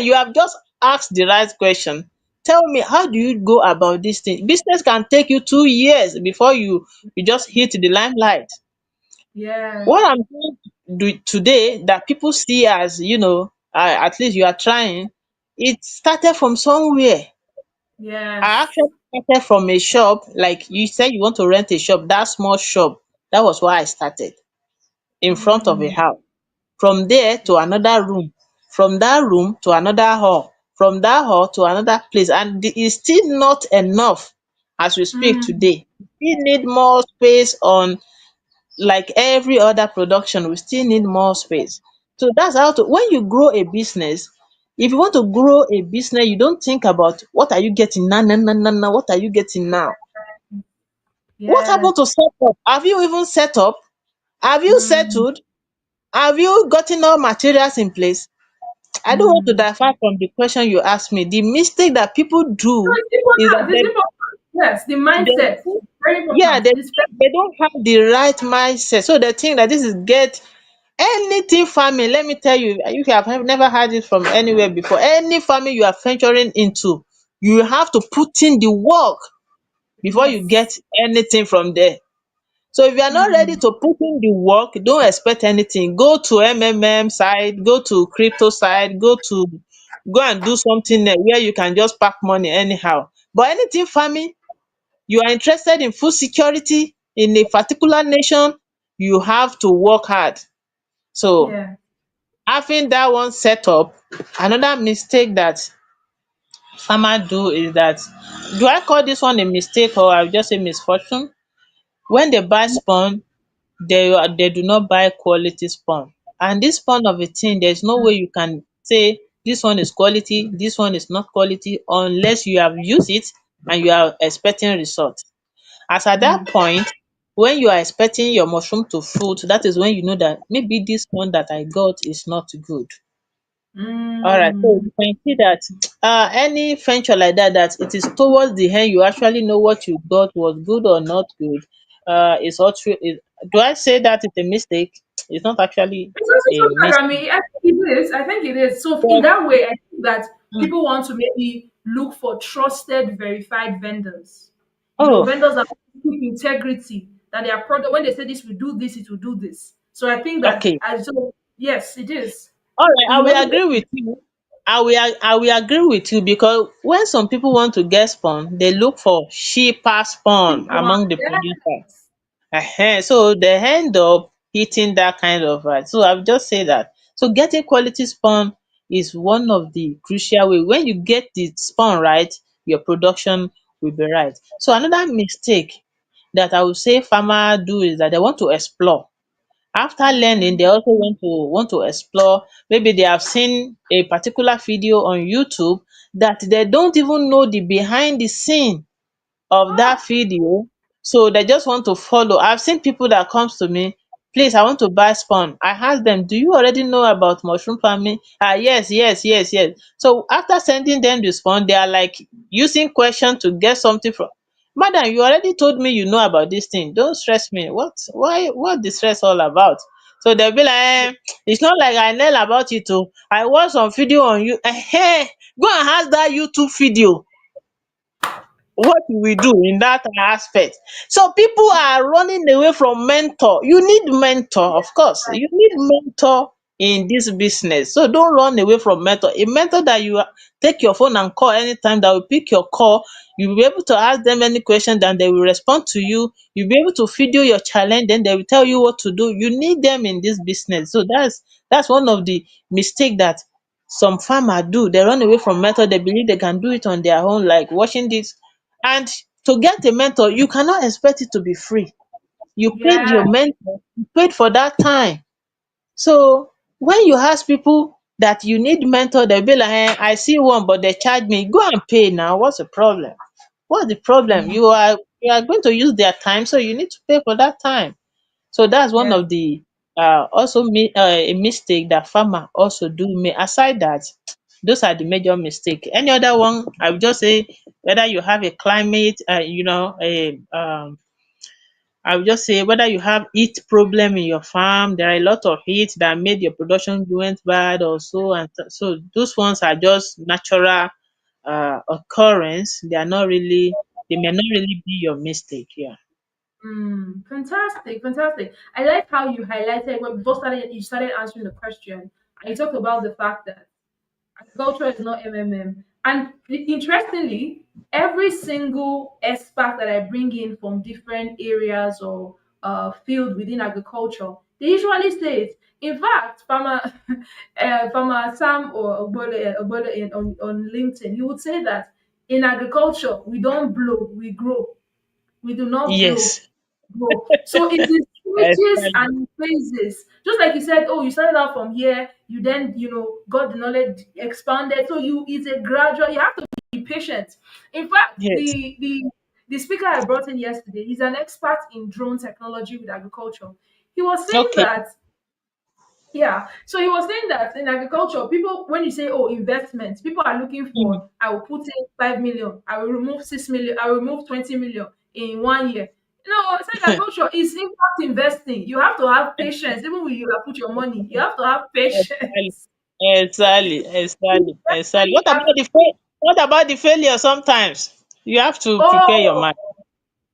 you have just asked the right question. Tell me, how do you go about this thing? Business can take you 2 years before you just hit the limelight. yes, What I'm doing today that people see as, at least you are trying, it started from somewhere. I yes. actually started from a shop, like you said you want to rent a shop, that small shop. That was why I started in front of a Mm, house. From there to another room, from that room to another hall, from that hall to another place, and it's still not enough as we speak mm, today. We still need more space on, like every other production, we still need more space. So that's how to when you grow a business, If you want to grow a business, you don't think about what are you getting now, now, now, now, now, what are you getting now? What Yes. happened to set up? Have you even set up? Have you Mm, settled? Have you gotten all materials in place? I don't want to mm. divert from the question you asked me. The mistake that people So do it's is that important. It's important. Yes, the mindset. they Very yeah, important. they This they don't have the right mindset. So they think that this is get anything farming. Let me tell you, you have never heard it from anywhere before. Any farming you are venturing into, you have to put in the work before you get yes. anything from there. So if you are not ready Mm, to put in the work, don't expect anything. Go to side, go to crypto side, go and do something where you can just pack money anyhow. But anything farming, you are interested in food security in a particular nation, you have to work hard. So yeah. having that one set up, another mistake that farmer do is that, do I call this one a mistake or I will just say misfortune? When they buy spawn, they do not buy quality spawn. And this spawn of a thing, there's no way you can say this one is quality, this one is not quality, unless you have used it and you are expecting result. As at Mm, that point, when you are expecting your mushroom to fruit, that is when you know that maybe this one that I got is not good. Alright, so mm. you can see that any venture like that, that it is towards the end you actually know what you got was good or not good. It's all true. Do I say that it's a mistake? It's not actually It's also a so bad. I mistake. mean, I think it is. I think it is. So in But that way, I think that mm, people want to maybe look for trusted, verified vendors. oh, Vendors that keep integrity. That their product, when they say this will do this, it will do this. So I think that, okay. so yes, it is. Alright, I You want will to agree with you. I will agree with you because when some people want to get spawn, they look for cheaper spawn keep one. among the producer. Yes. So they end up hitting that kind of right. So I've just say that. So getting quality spawn is one of the crucial way. When you get the spawn right, your production will be right. So another mistake that I would say farmer do is that they want to explore. After learning, they also want to explore. Maybe they have seen a particular video on YouTube that they don't even know the behind the scene of that Ah, video, so they just want to follow. I've seen people that comes to me, please I want to buy spawn. I ask them, do you already know about mushroom farming? Yes, yes, yes, yes. So after sending them the spawn, they are like using question to get something from, madam, you already told me you know about this thing, don't stress me. What the stress all about? So they'll be like, it's not like I learn about it oh, I watch some video on you. Go and ask that YouTube video what you will do in that aspect. So people are running away from mentor. You need mentor, of course. You need mentor in this business. So don't run away from mentor. A mentor that you take your phone and call anytime, that will pick your call. You'll be able to ask them any question, then they will respond to you. You'll be able to video your challenge, then they will tell you what to do. You need them in this business. So that's one of the mistake that some farmer do. They run away from mentor. They believe they can do it on their own, like watching this. And to get a mentor, you cannot expect it to be free. You paid yeah. your mentor, you paid for that time. So when you ask people that you need mentor, they'll be like, I see one, but they charge me. Go and pay now. What's the problem? What's the problem? Mm, You are going to use their time, so you need to pay for that time. So that's one yeah. of the also a mistake that farmer also do. Aside that, those are the major mistake. Any other one, I would just say whether you have a climate, I would just say whether you have heat problem in your farm, there are a lot of heat that made your production went bad or so, and so those ones are just natural occurrence. They may not really be your mistake. Yeah. Fantastic, fantastic. I like how you highlighted when before started you started answering the question and you talked about the fact that agriculture is not MMM. And interestingly, every single expert that I bring in from different areas or field within agriculture, they usually say it. In fact, farmer farmer Sam or Ogbole on LinkedIn, he would say that in agriculture we don't blow, we grow. We do not blow Yes. grow. So it is stages Exactly. and phases. Just like you said, oh, you started out from here, you then, got the knowledge expanded. So it's a gradual, you have to be patient. In fact, Yes. the speaker I brought in yesterday, he's an expert in drone technology with agriculture. He was saying Okay. that, yeah. So he was saying that in agriculture, people, when you say, oh, investments, people are looking Mm. for, I will put in 5 million, I will remove 6 million, I will remove 20 million in 1 year. No, it's like agriculture is in fact investing. You have to have patience. Even when you have put your money, you have to have Exactly. patience. Exactly. Exactly. Exactly. Investing, you have to, What about the failure sometimes? You have to prepare your oh, mind.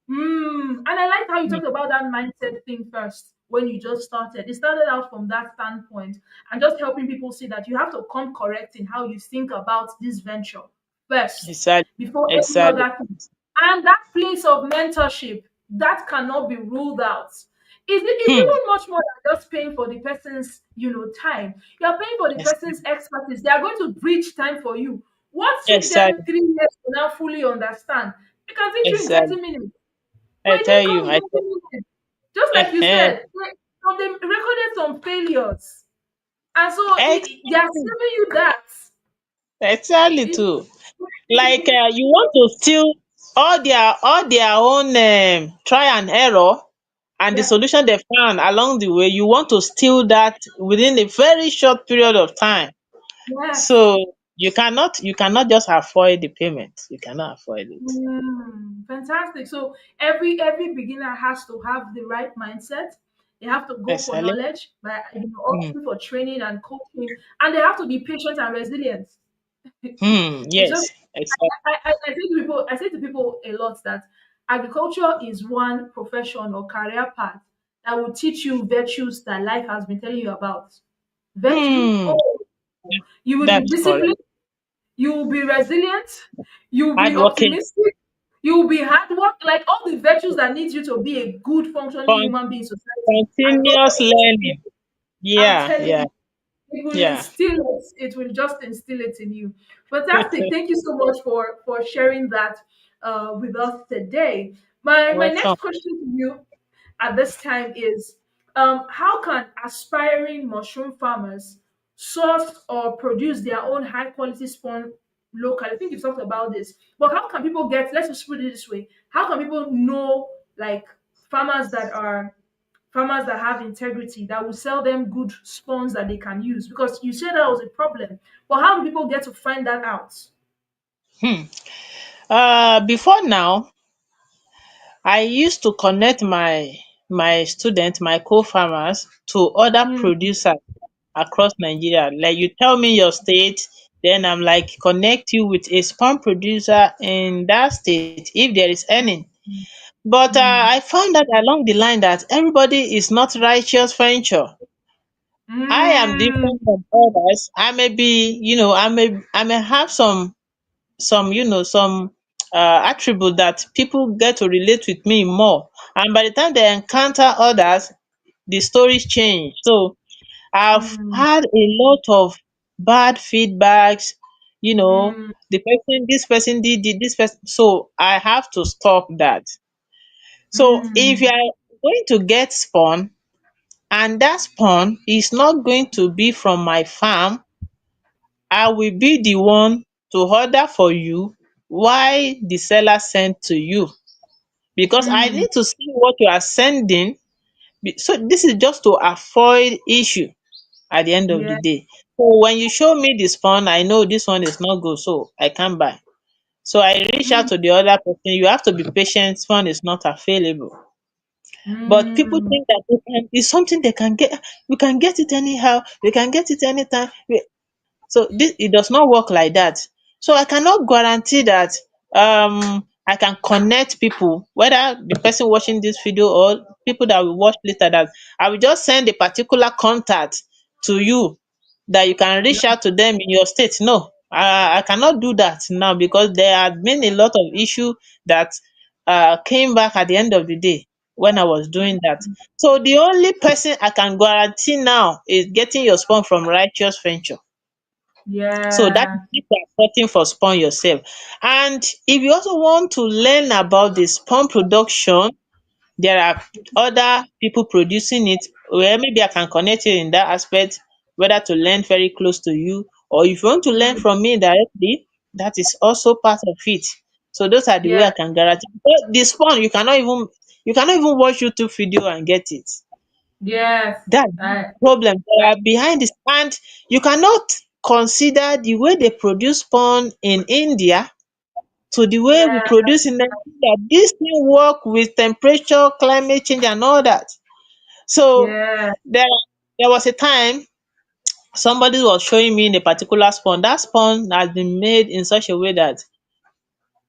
And I like how you Mm. talked about that mindset thing first when you just started. It started out from that standpoint and just helping people see that you have to come correct in how you think about this venture first Exactly. before any Exactly. other thing. And that place of mentorship that cannot be ruled out. It's Hmm. even much more than just paying for the person's, time. You're paying for the person's Exactly. expertise. They are going to bridge time for you. What took them Exactly. 3 years to now fully understand, they can teach you in Exactly. 30 minutes. But I it tell didn't you. come in I 30 minutes. Just like you tell. said, they recorded some failures. And so they are Exactly. saving you that. Exactly It, too. Like you want to steal all their own try and error and the yeah, solution they found along the way. You want to steal that within a very short period of time. yes. So you cannot just avoid the payment. You cannot avoid it. Fantastic. So every beginner has to have the right mindset. They have to go for Exactly. knowledge, by Hmm. opting for training and coaching, and they have to be patient and resilient. Hmm. It's just Yes. Exactly. I say to people a lot that agriculture is one profession or career path that will teach you virtues that life has been telling you about. Virtue, Hmm. oh, you will be That's correct. disciplined, you will be resilient, you will be Hardworking, optimistic, you will be hard work, like all the virtues that need you to be a good functioning con- human being in society. continuous Agriculture will learning. instill it. I'm Yeah. telling Yeah. you, it will Yeah. instill it. It will just instill it in you. Fantastic. Thank you so much for sharing that with us today. My Welcome. next question to you at this time is, how can aspiring mushroom farmers source or produce their own high quality spawn locally? I think you've talked about this, but how can people get, let's just put it this way, how can people know, like, farmers that are farmers that have integrity, that will sell them good spawns that they can use? Because you said that was a problem, but how do people get to find that out? Hmm. Before now, I used to connect my students, my co-farmers, to other Mm, producers across Nigeria. Like you tell me your state, then I'm like connect you with a sperm producer in that state if there is any. But mm, I found out along the line that everybody is not righteous venture. I am mm, different from others. I may be, I may have some attribute that people get to relate with me more, and by the time they encounter others, the stories change. So I've mm, had a lot of bad feedbacks, mm, this person did this person, so I have to stop that. So if you mm, are going to get spawn and that spawn is not going to be from my farm, I will be the one to order for you while the seller send to you, because I mm, need to see what you are sending. So this is just to avoid issue at the end of the yeah. day. So when you show me the spawn, I know this one is not good, so I can't buy. So I reach out Mm, to the other person. You have to be patient, spawn is not available. But people mm, think that it's something they can get. We can get it anyhow. We can get it anytime. So this, it does not work like that. So I cannot guarantee that I can connect people, whether the person watching this video or people that will watch later, that I will just send a particular contact to you that you can yeah. reach out to them in your state. No, I cannot do that now, because there had been a lot of issue that came back at the end of the day when I was doing that. So the only person I can guarantee now is getting your spawn from righteous venture. So that is Yeah. if you are searching for spawn yourself. And if you also want to learn about the spawn production, There are other people producing it, where maybe I can connect you in that aspect, whether to learn very close to you, or if you want to learn Mm. from me directly, that is also part of it. So those are the way I Yeah. can guarantee. But this one, you cannot even watch YouTube video and get it. Yes. That's the I, problem. I, They are behind this, and you cannot consider the way they produce corn in India to the way we yeah. produce in Nigeria. Dis thing work with temperature, climate change and all that. So Yeah. there was a time somebody was showing me a particular spawn. Dat spawn has been made in such a way that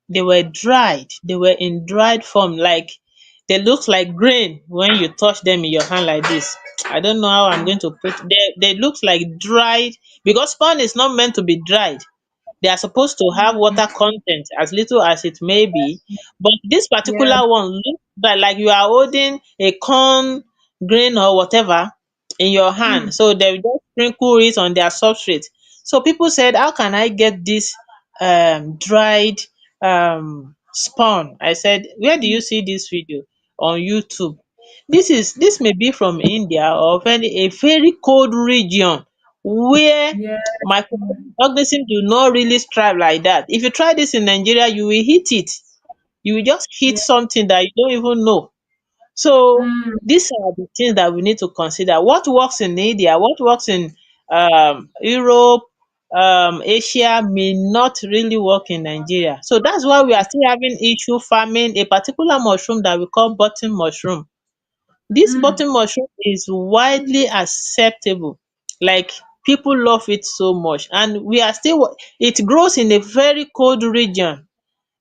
they were dried. They were in dried form, like they look like grain when you touch them in your hand like this. I don't know how I'm Mm. going to put, they look like dried, because spawn is not meant to be dried. They are supposed to have Mm. water content as little as it may be, but this Yeah. particular one looks like you are holding a corn grain or whatever in your Mm. hand. So they will just sprinkle it on their substrate. So people said, how can I get this dried spawn? I said, where do you see this video? On YouTube. This may be from India or a very cold region where Yeah. microorganisms do not really strive like that. If you try this in Nigeria, you will hit it. You will just hit Yeah. something that you don't even know. So Mm. these are the things that we need to consider. What works in India, what works in Europe, Asia may not really work in Nigeria. So that's why we are still having issue farming a particular mushroom that we call button mushroom. This Mm. button mushroom is widely acceptable. Like, people love it so much, and we are still, it grows in a very cold region.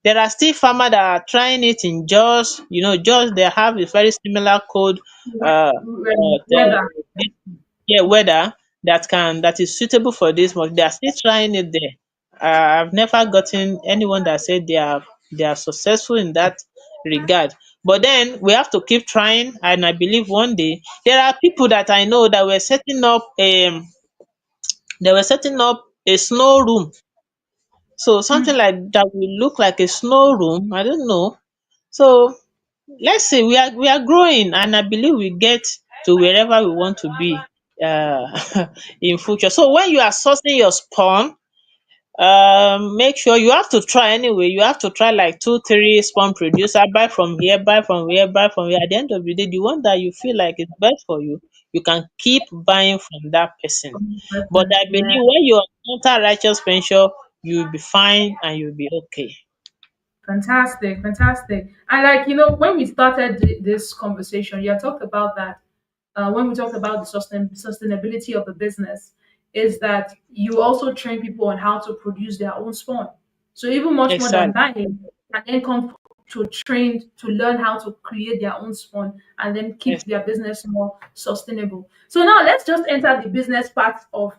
There are still farmers that are trying it in Jos. Jos, they have a very similar cold Weather. weather that is suitable for this, but they are still trying it there. I've never gotten anyone that said they are successful in that regard. But then we have to keep trying, and I believe one day there are people that I know that were setting up a snow room. So something Mm. like that will look like a snow room. I don't know. So let's say we are growing, and I believe we get to wherever we want to be in future. So when you are sourcing your spawn, make sure you have to try anyway. You have to try like two, three spawn producer, buy from here, buy from here, buy from here. At the end of the day, the one that you feel like is best for you, you can keep buying from that person. But I believe Yeah. when you enter righteous venture, you'll be fine and you'll be okay. Fantastic, fantastic. And like when we started this conversation, you had talked about that. When we talked about the sustainability of the business, is that you also train people on how to produce their own spawn. So even much more than Exactly. buying, and then come to train to learn how to create their own spawn and then Yes. keep their business more sustainable. So now let's just enter the business part of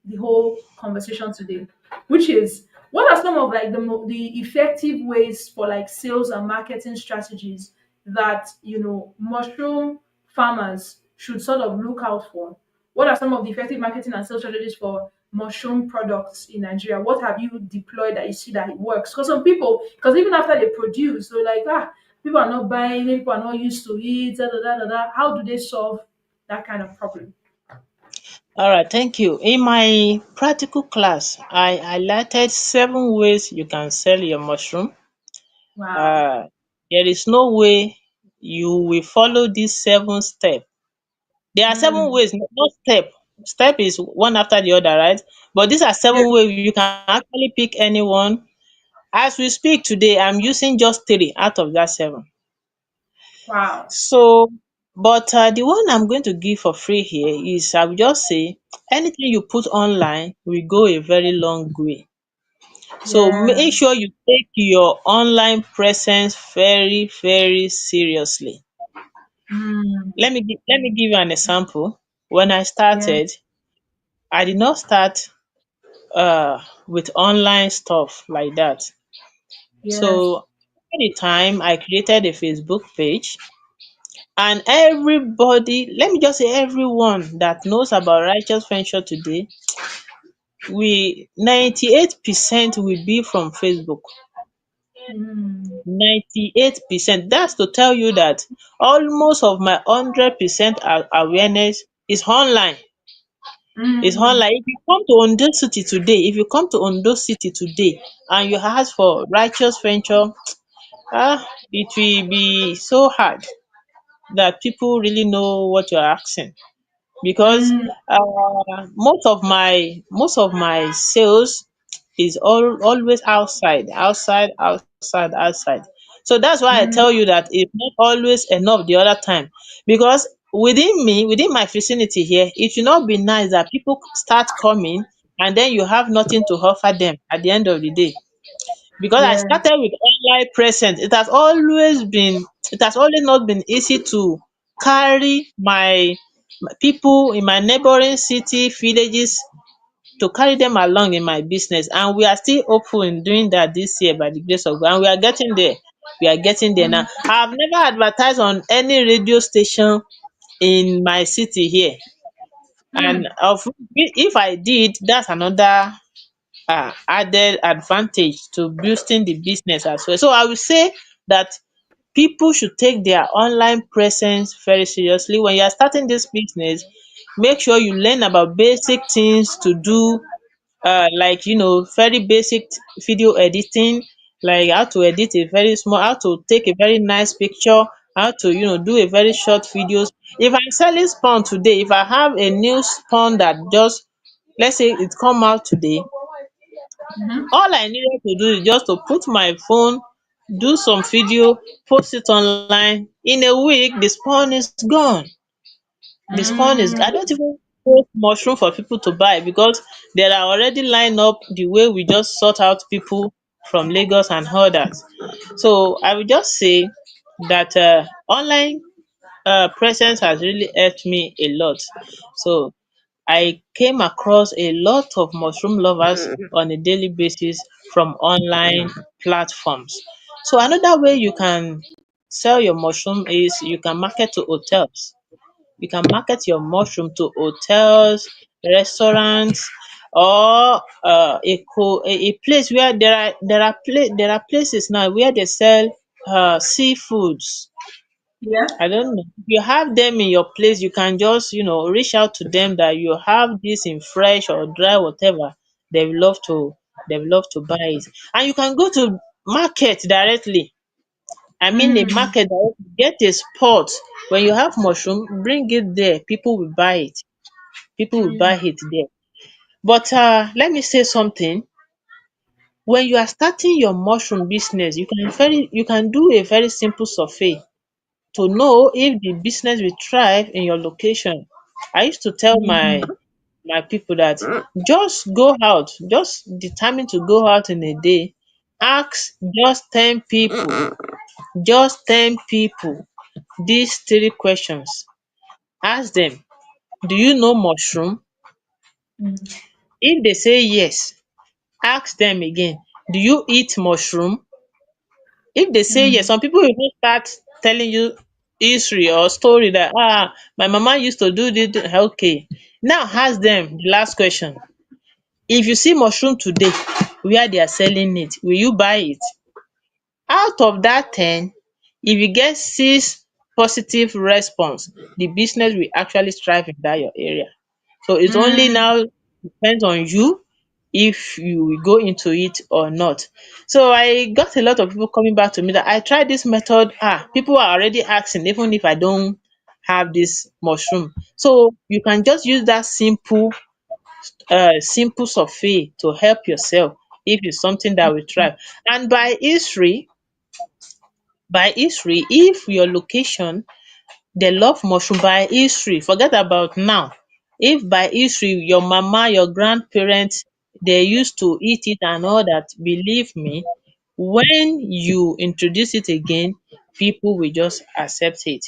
the whole conversation today, which is what are some of like the effective ways for like sales and marketing strategies that mushroom farmers should sort of look out for? What are some of the effective marketing and sales strategies for mushroom products in Nigeria? What have you deployed that you see that it works? Because some people, because even after they produce, they're like, people are not buying it, people are not used to it, da, da, da, da, da. How do they solve that kind of problem? All right, thank you. In my practical class, I highlighted 7 ways you can sell your mushroom. Wow. Uh, there is no way you will follow these 7 steps. There are seven Mm. ways, not step. Step is one after the other, right? But these are Yeah. 7 ways you can actually pick any one. As we speak today, I'm using just 3 out of that 7. Wow. So, but the one I'm going to give for free here is, I will just say, anything you put online will go a very long way. So Yeah. make sure you take your online presence very, very seriously. Mm. Let me give you an example. When I Yeah. started, I did not start with online stuff like that. Yes. So at the time, I created a Facebook page, and everybody, let me just say everyone that knows about Righteous Venture today, we 98% will be from Facebook. Mm. 98%. That's to tell you that almost of my 100% awareness is online. Is Mm. online. If you come to Ondo City today, and you ask for righteous venture, it will be so hard that people really know what you're asking, because Mm. most of my sales is always outside. So that's why I Mm. tell you that it's not always enough the other time, because within my vicinity here, it should not be nice that people start coming and then you have nothing to offer them at the end of the day. Because I Yeah. started with online presence, it has always not been easy to carry my people in my neighboring city, villages, to carry them along in my business, and we are still hopeful in doing that this year by the grace of God, and we are getting there. We are getting there now. Mm. I have never advertised on any radio station in my city here, and Mm. if I did, that's another added advantage to boosting the business as well. So I will say that people should take their online presence very seriously. When you are starting this business, make sure you learn about basic things to do, like very basic video editing, like how to edit a very small, how to take a very nice picture, how to do a very short videos. If I'm selling spawn today, if I have a new spawn that just, let's say it come out today, Mhm. all I needed to do is just to put my phone, do some video, post it online. In a week, the spawn is gone. The spawn is, I Mm. don't even post mushroom for people to buy, because there are already lined up the way we just sort out people from Lagos and others. So I will just say that online presence has really helped me a lot. So I came across a lot of mushroom lovers on a daily basis from online platforms. So another way you can sell your mushroom is you can market to hotels. You can market your mushroom to hotels, restaurants, or a place where there are places now where they sell seafoods. Yeah. I don't know. If you have them in your place, you can just reach out to them that you have this in fresh or dry, whatever. They will love to they will love to buy it. And you can go to market directly. I mean a Mm. market directly. Get a spot. When you have mushroom, bring it there. People will buy it. People will buy Mm. it there. But let me say something. When you are starting your mushroom business, you can do a very simple survey to know if the business will thrive in your location. I used to tell my Mm. my people that just go out, just determine to go out in a day, ask just 10 people these three questions. Ask them, do you know mushroom? Mm. If they say yes, ask them again, do you eat mushroom? If they say yes, Mm. some people will even start telling you history or story that my mama used to do this. Okay, now ask them the last question. If you see mushroom today where they are selling it, will you buy it? Out of that 10, if you get 6 positive response, the business will actually thrive in that your area. So it's only Mm. now depends on you if you will go into it or not. So I got a lot of people coming back to me that I tried this method. People are already asking even if I don't have this mushroom. So you can just use that simple survey to help yourself if it's something that will thrive. And by history, if your location they love mushroom by history, forget about now. If by history your mama, your grandparents, they used to eat it and all that, believe me, when you introduce it again, people will just accept it.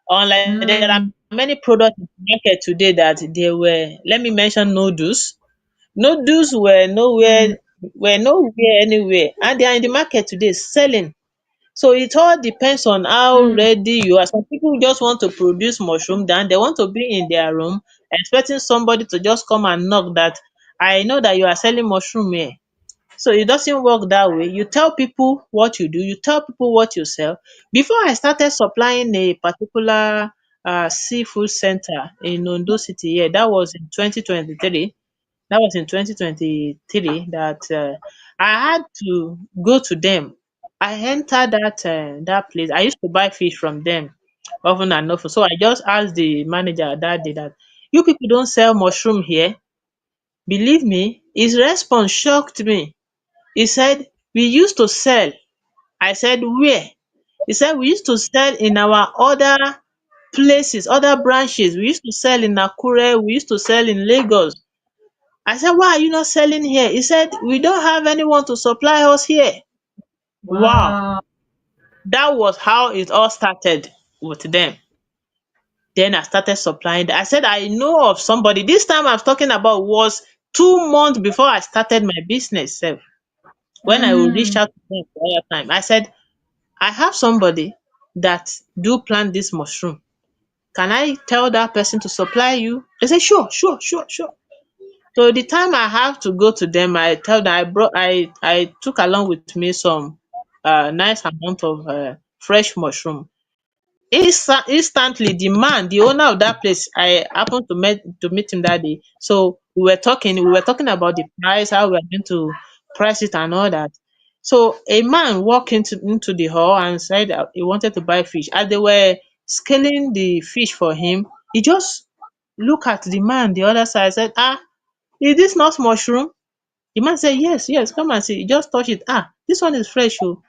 Unlike, there are Mm. many products in the market today that they were, let me mention noodles. Noodles Mm. were nowhere anywhere, and they are in the market today selling. So it all depends on how Mm. ready you are. Some people just want to produce mushroom, then they want to be in their room expecting somebody to just come and knock that, I know that you are selling mushroom here. So it doesn't work that way. You tell people what you do, you tell people what you sell. Before I started supplying a particular seafood center in Ondo City here, that was in 2023. That was in 2023 that I had to go to them. I entered that place. I used to buy fish from them often and often. So I just asked the manager that day that you people don't sell mushroom here. Believe me, his response shocked me. He said, we used to sell. I said, where? He said, we used to sell in our other places, other branches. We used to sell in Nakure, we used to sell in Lagos. I said, why are you not selling here? He said, we don't have anyone to supply us here. Wow. Wow. That was how it all started with them. Then I started supplying. I said, I know of somebody. This time I'm talking about was 2 months before I started my business sef. When I will reach Mm. out to them for other time, I said, I have somebody that do plant this mushroom. Can I tell that person to supply you? They said, sure, sure, sure, sure. So the time I have to go to them, I tell them I took along with me some nice amount of fresh mushroom. Instantly the man, the owner of that place, I happened to meet him that day. So we were talking about the price, how we are going to price it and all that. So a man walked into the hall and said that he wanted to buy fish. As they were scaling the fish for him, he just looked at the man the other side, said, ah, is this not mushroom? The man said, yes, yes, come and see. He just touch it. Ah, this one is fresh oh.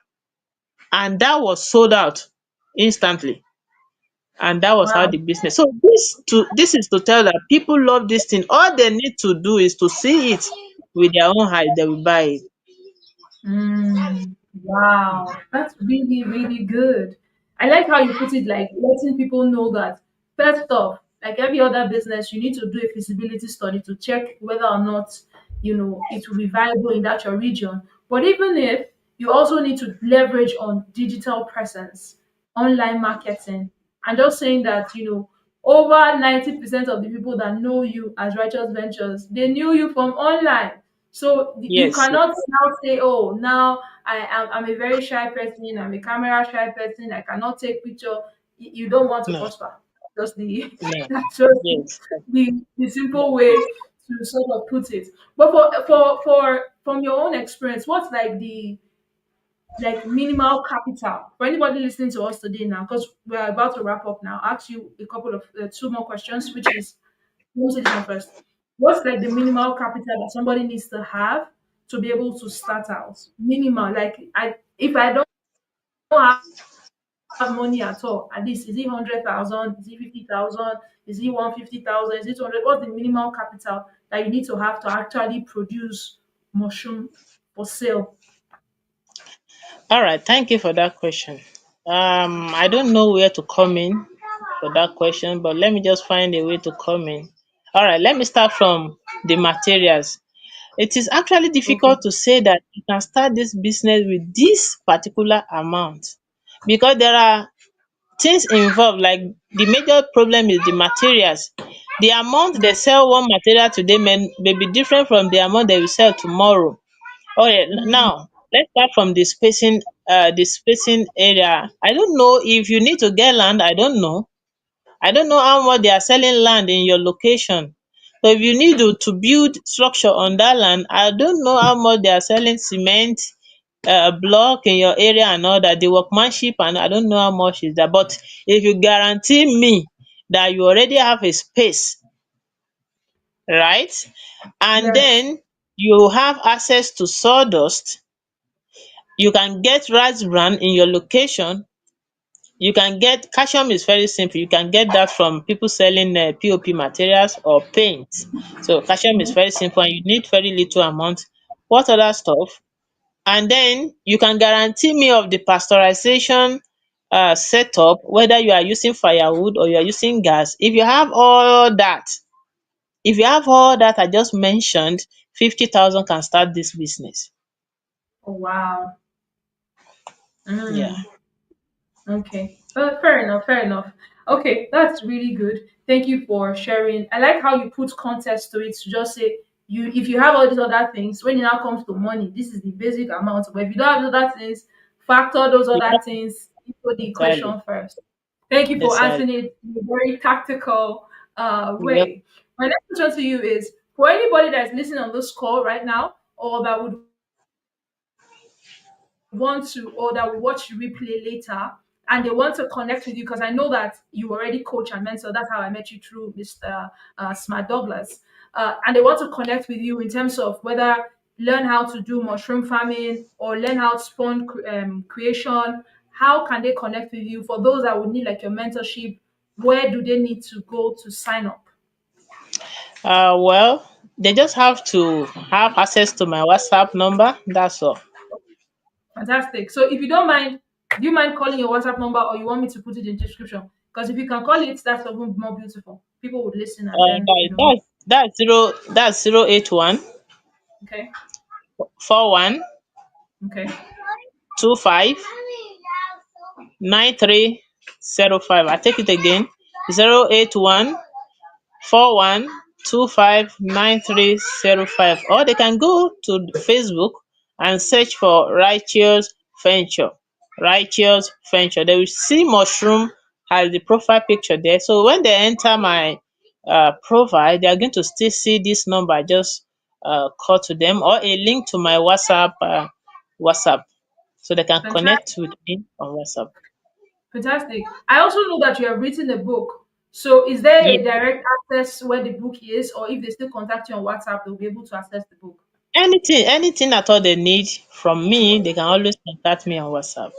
And that was sold out instantly. And that was how Wow. the business. So this is to tell that people love this thing. All they need to do is to see it with their own eyes, they will buy it. Mm, wow, that's really, really good. I like how you put it, like letting people know that first off, like every other business, you need to do a feasibility study to check whether or not, it will be viable in that your region. But even if you also need to leverage on digital presence, online marketing, and just saying that, over 90% of the people that know you as Righteous Ventures, they knew you from online. So you Yes, cannot now say, "Oh, now I'm a very shy person. I'm a camera shy person. I cannot take picture." You don't want to no, prosper. Just the no, that's just yes. the simple way to sort of put it. But for from your own experience, what's like the like minimal capital for anybody listening to us today now? Because we're about to wrap up now. I'll ask you a couple of two more questions, which is let me say this one first. What's like the minimal capital that somebody needs to have to be able to start out? Minimal, like if I don't have money at all, at least is it 100,000? Is it 50,000? Is it 150,000? Is it 200? What's the minimal capital that you need to have to actually produce mushroom for sale? All right, thank you for that question. I don't know where to come in for that question, but let me just find a way to come in. All right, let me start from the materials. It is actually Okay. difficult to say that you can start this business with this particular amount because there are things involved. Like the major problem is the materials. The amount they sell one material today may be different from the amount they will sell tomorrow. Okay, Mm. now let's start from the spacing area. I don't know if you need to get land. I don't know how much they are selling land in your location. So if you need to build structure on that land, I don't know how much they are selling cement, block in your area and all that, the workmanship, and I don't know how much is that. But if you guarantee me that you already have a space, right, and Yes. then you have access to sawdust, you can get rice bran in your location. You can get calcium is very simple. You can get that from people selling POP materials or paint. So calcium is Mhm. very simple and you need very little amount. What other stuff? And then you can guarantee me of the pasteurization setup, whether you are using firewood or you are using gas. If you have all that I just mentioned, 50,000 can start this business. Oh wow. Yeah. Mm. Okay. Fair enough. Fair enough. Okay, that's really good. Thank you for sharing. I like how you put context to it to just say You if you have all these other things, when it now comes to money, this is the basic amount. But if you don't have those other things, factor those other Yeah, things into the exactly. equation first. Thank you for Exactly. answering it in a very tactical Yep. way. My next question to you is, for anybody that's listening on this call right now, or that would want to, or that will watch the replay later, and they want to connect with you, because I know that you already coach and mentor. That's how I met you, through Mr. Smart Douglas. And they want to connect with you in terms of whether learn how to do mushroom farming or learn how to spawn creation. How can they connect with you? For those that would need like your mentorship, where do they need to go to sign up? Well, they just have to have access to my WhatsApp number. That's all. Fantastic. So if you don't mind, do you mind calling your WhatsApp number, or you want me to put it in description? Because if you can call it, that's even more beautiful. People would listen and then, That's 081 okay, 41 okay. 25 9305. I take it again. 081 41259305, or they can go to Facebook and search for Righteous Venture. Righteous Venture. They will see mushroom as the profile picture there. So when they enter my profile, they are going to still see this number. Just call to them, or a link to my WhatsApp, so they can connect Fantastic. with me on WhatsApp. Fantastic. I also know that you have written a book. So is there Yeah. a direct access where the book is, or if they still contact you on WhatsApp, they'll be able to access the book? Anything at all they need from me, they can always contact me on WhatsApp.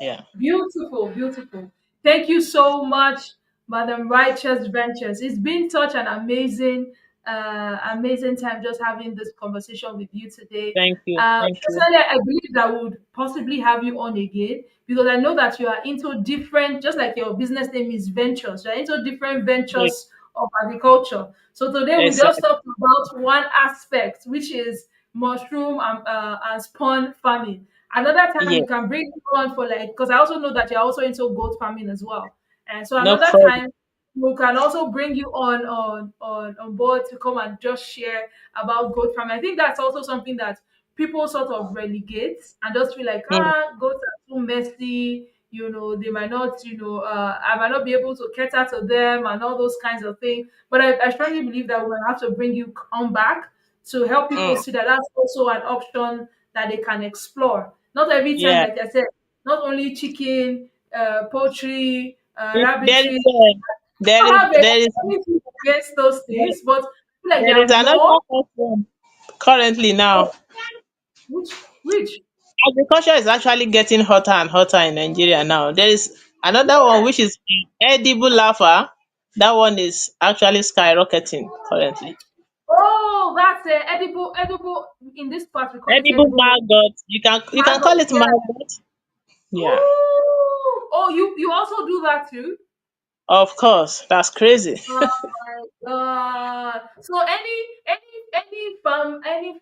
Yeah. Beautiful, beautiful. Thank you so much, Madam Righteous Ventures. It's been such an amazing time just having this conversation with you today. Thank you. Thank you. Personally, I believe that I would possibly have you on again, because I know that you are into different, just like your business name is Ventures, you're into different Yeah. ventures of agriculture. So today we just Exactly. talked about one aspect, which is mushroom and spawn farming. Another time Yeah. we can bring you on for, like, because I also know that you're also into goat farming as well. And so No another problem. time we can also bring you on board to come and just share about goat farming. I think that's also something that people sort of relegate and just feel like, Mm, goats are too messy, they might not, I might not be able to cater to them and all those kinds of things. But I strongly believe that we will have to bring you on back to help people mm. see that that's also an option that they can explore. Not every time, Yeah. like I said, not only chicken, poultry, There rabbitry. is I have there is anything against those things, but I feel like there there is are another more. hot one currently now. Which? Agriculture is actually getting hotter and hotter in Nigeria now. There is another one which is edible lava. That one is actually skyrocketing currently. Oh, that's edible. In this part, we call it Edible edible maggot. You can call mango. it Yeah. maggot. Yeah. Ooh. Oh, you also do that too? Of course. That's crazy. Oh my god. So any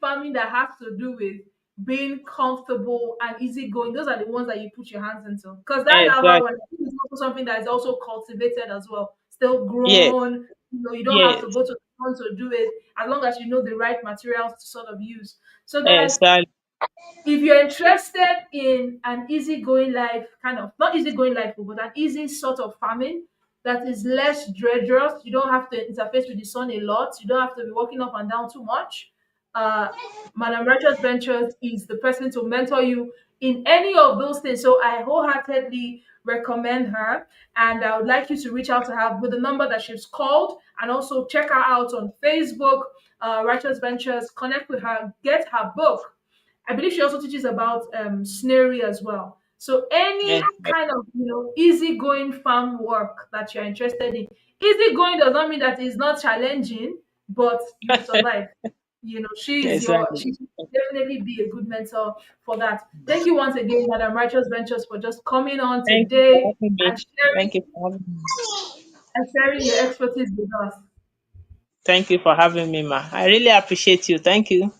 farming that has to do with being comfortable and easygoing, those are the ones that you put your hands into. Because that lava one, Exactly. I think, is also something that is also cultivated as well. Still Yes. grown. You don't have to Yes. go to the farm to do it, as long as you know the right materials to sort of use. So guys, Exactly. if you're interested in an easygoing life, kind of not easygoing life, but an easy sort of farming that is less drudgerous, you don't have to interface with the sun a lot, you don't have to be walking up and down too much. Uh, Madam Righteous Ventures is the person to mentor you in any of those things. So I wholeheartedly recommend her, and I would like you to reach out to her with the number that she's called, and also check her out on Facebook, Righteous Ventures. Connect with her, get her book. I believe she also teaches about snaring as well. So any Exactly. kind of easygoing farm work that you're interested in. Easygoing does not mean that it's not challenging, but you survive. Exactly. She should definitely be a good mentor for that. Thank you once again, Madam Righteous Ventures, for just coming on Thank you for today having me. and sharing Thank you for having me. your expertise with us. Thank you for having me, ma. I really appreciate you. Thank you.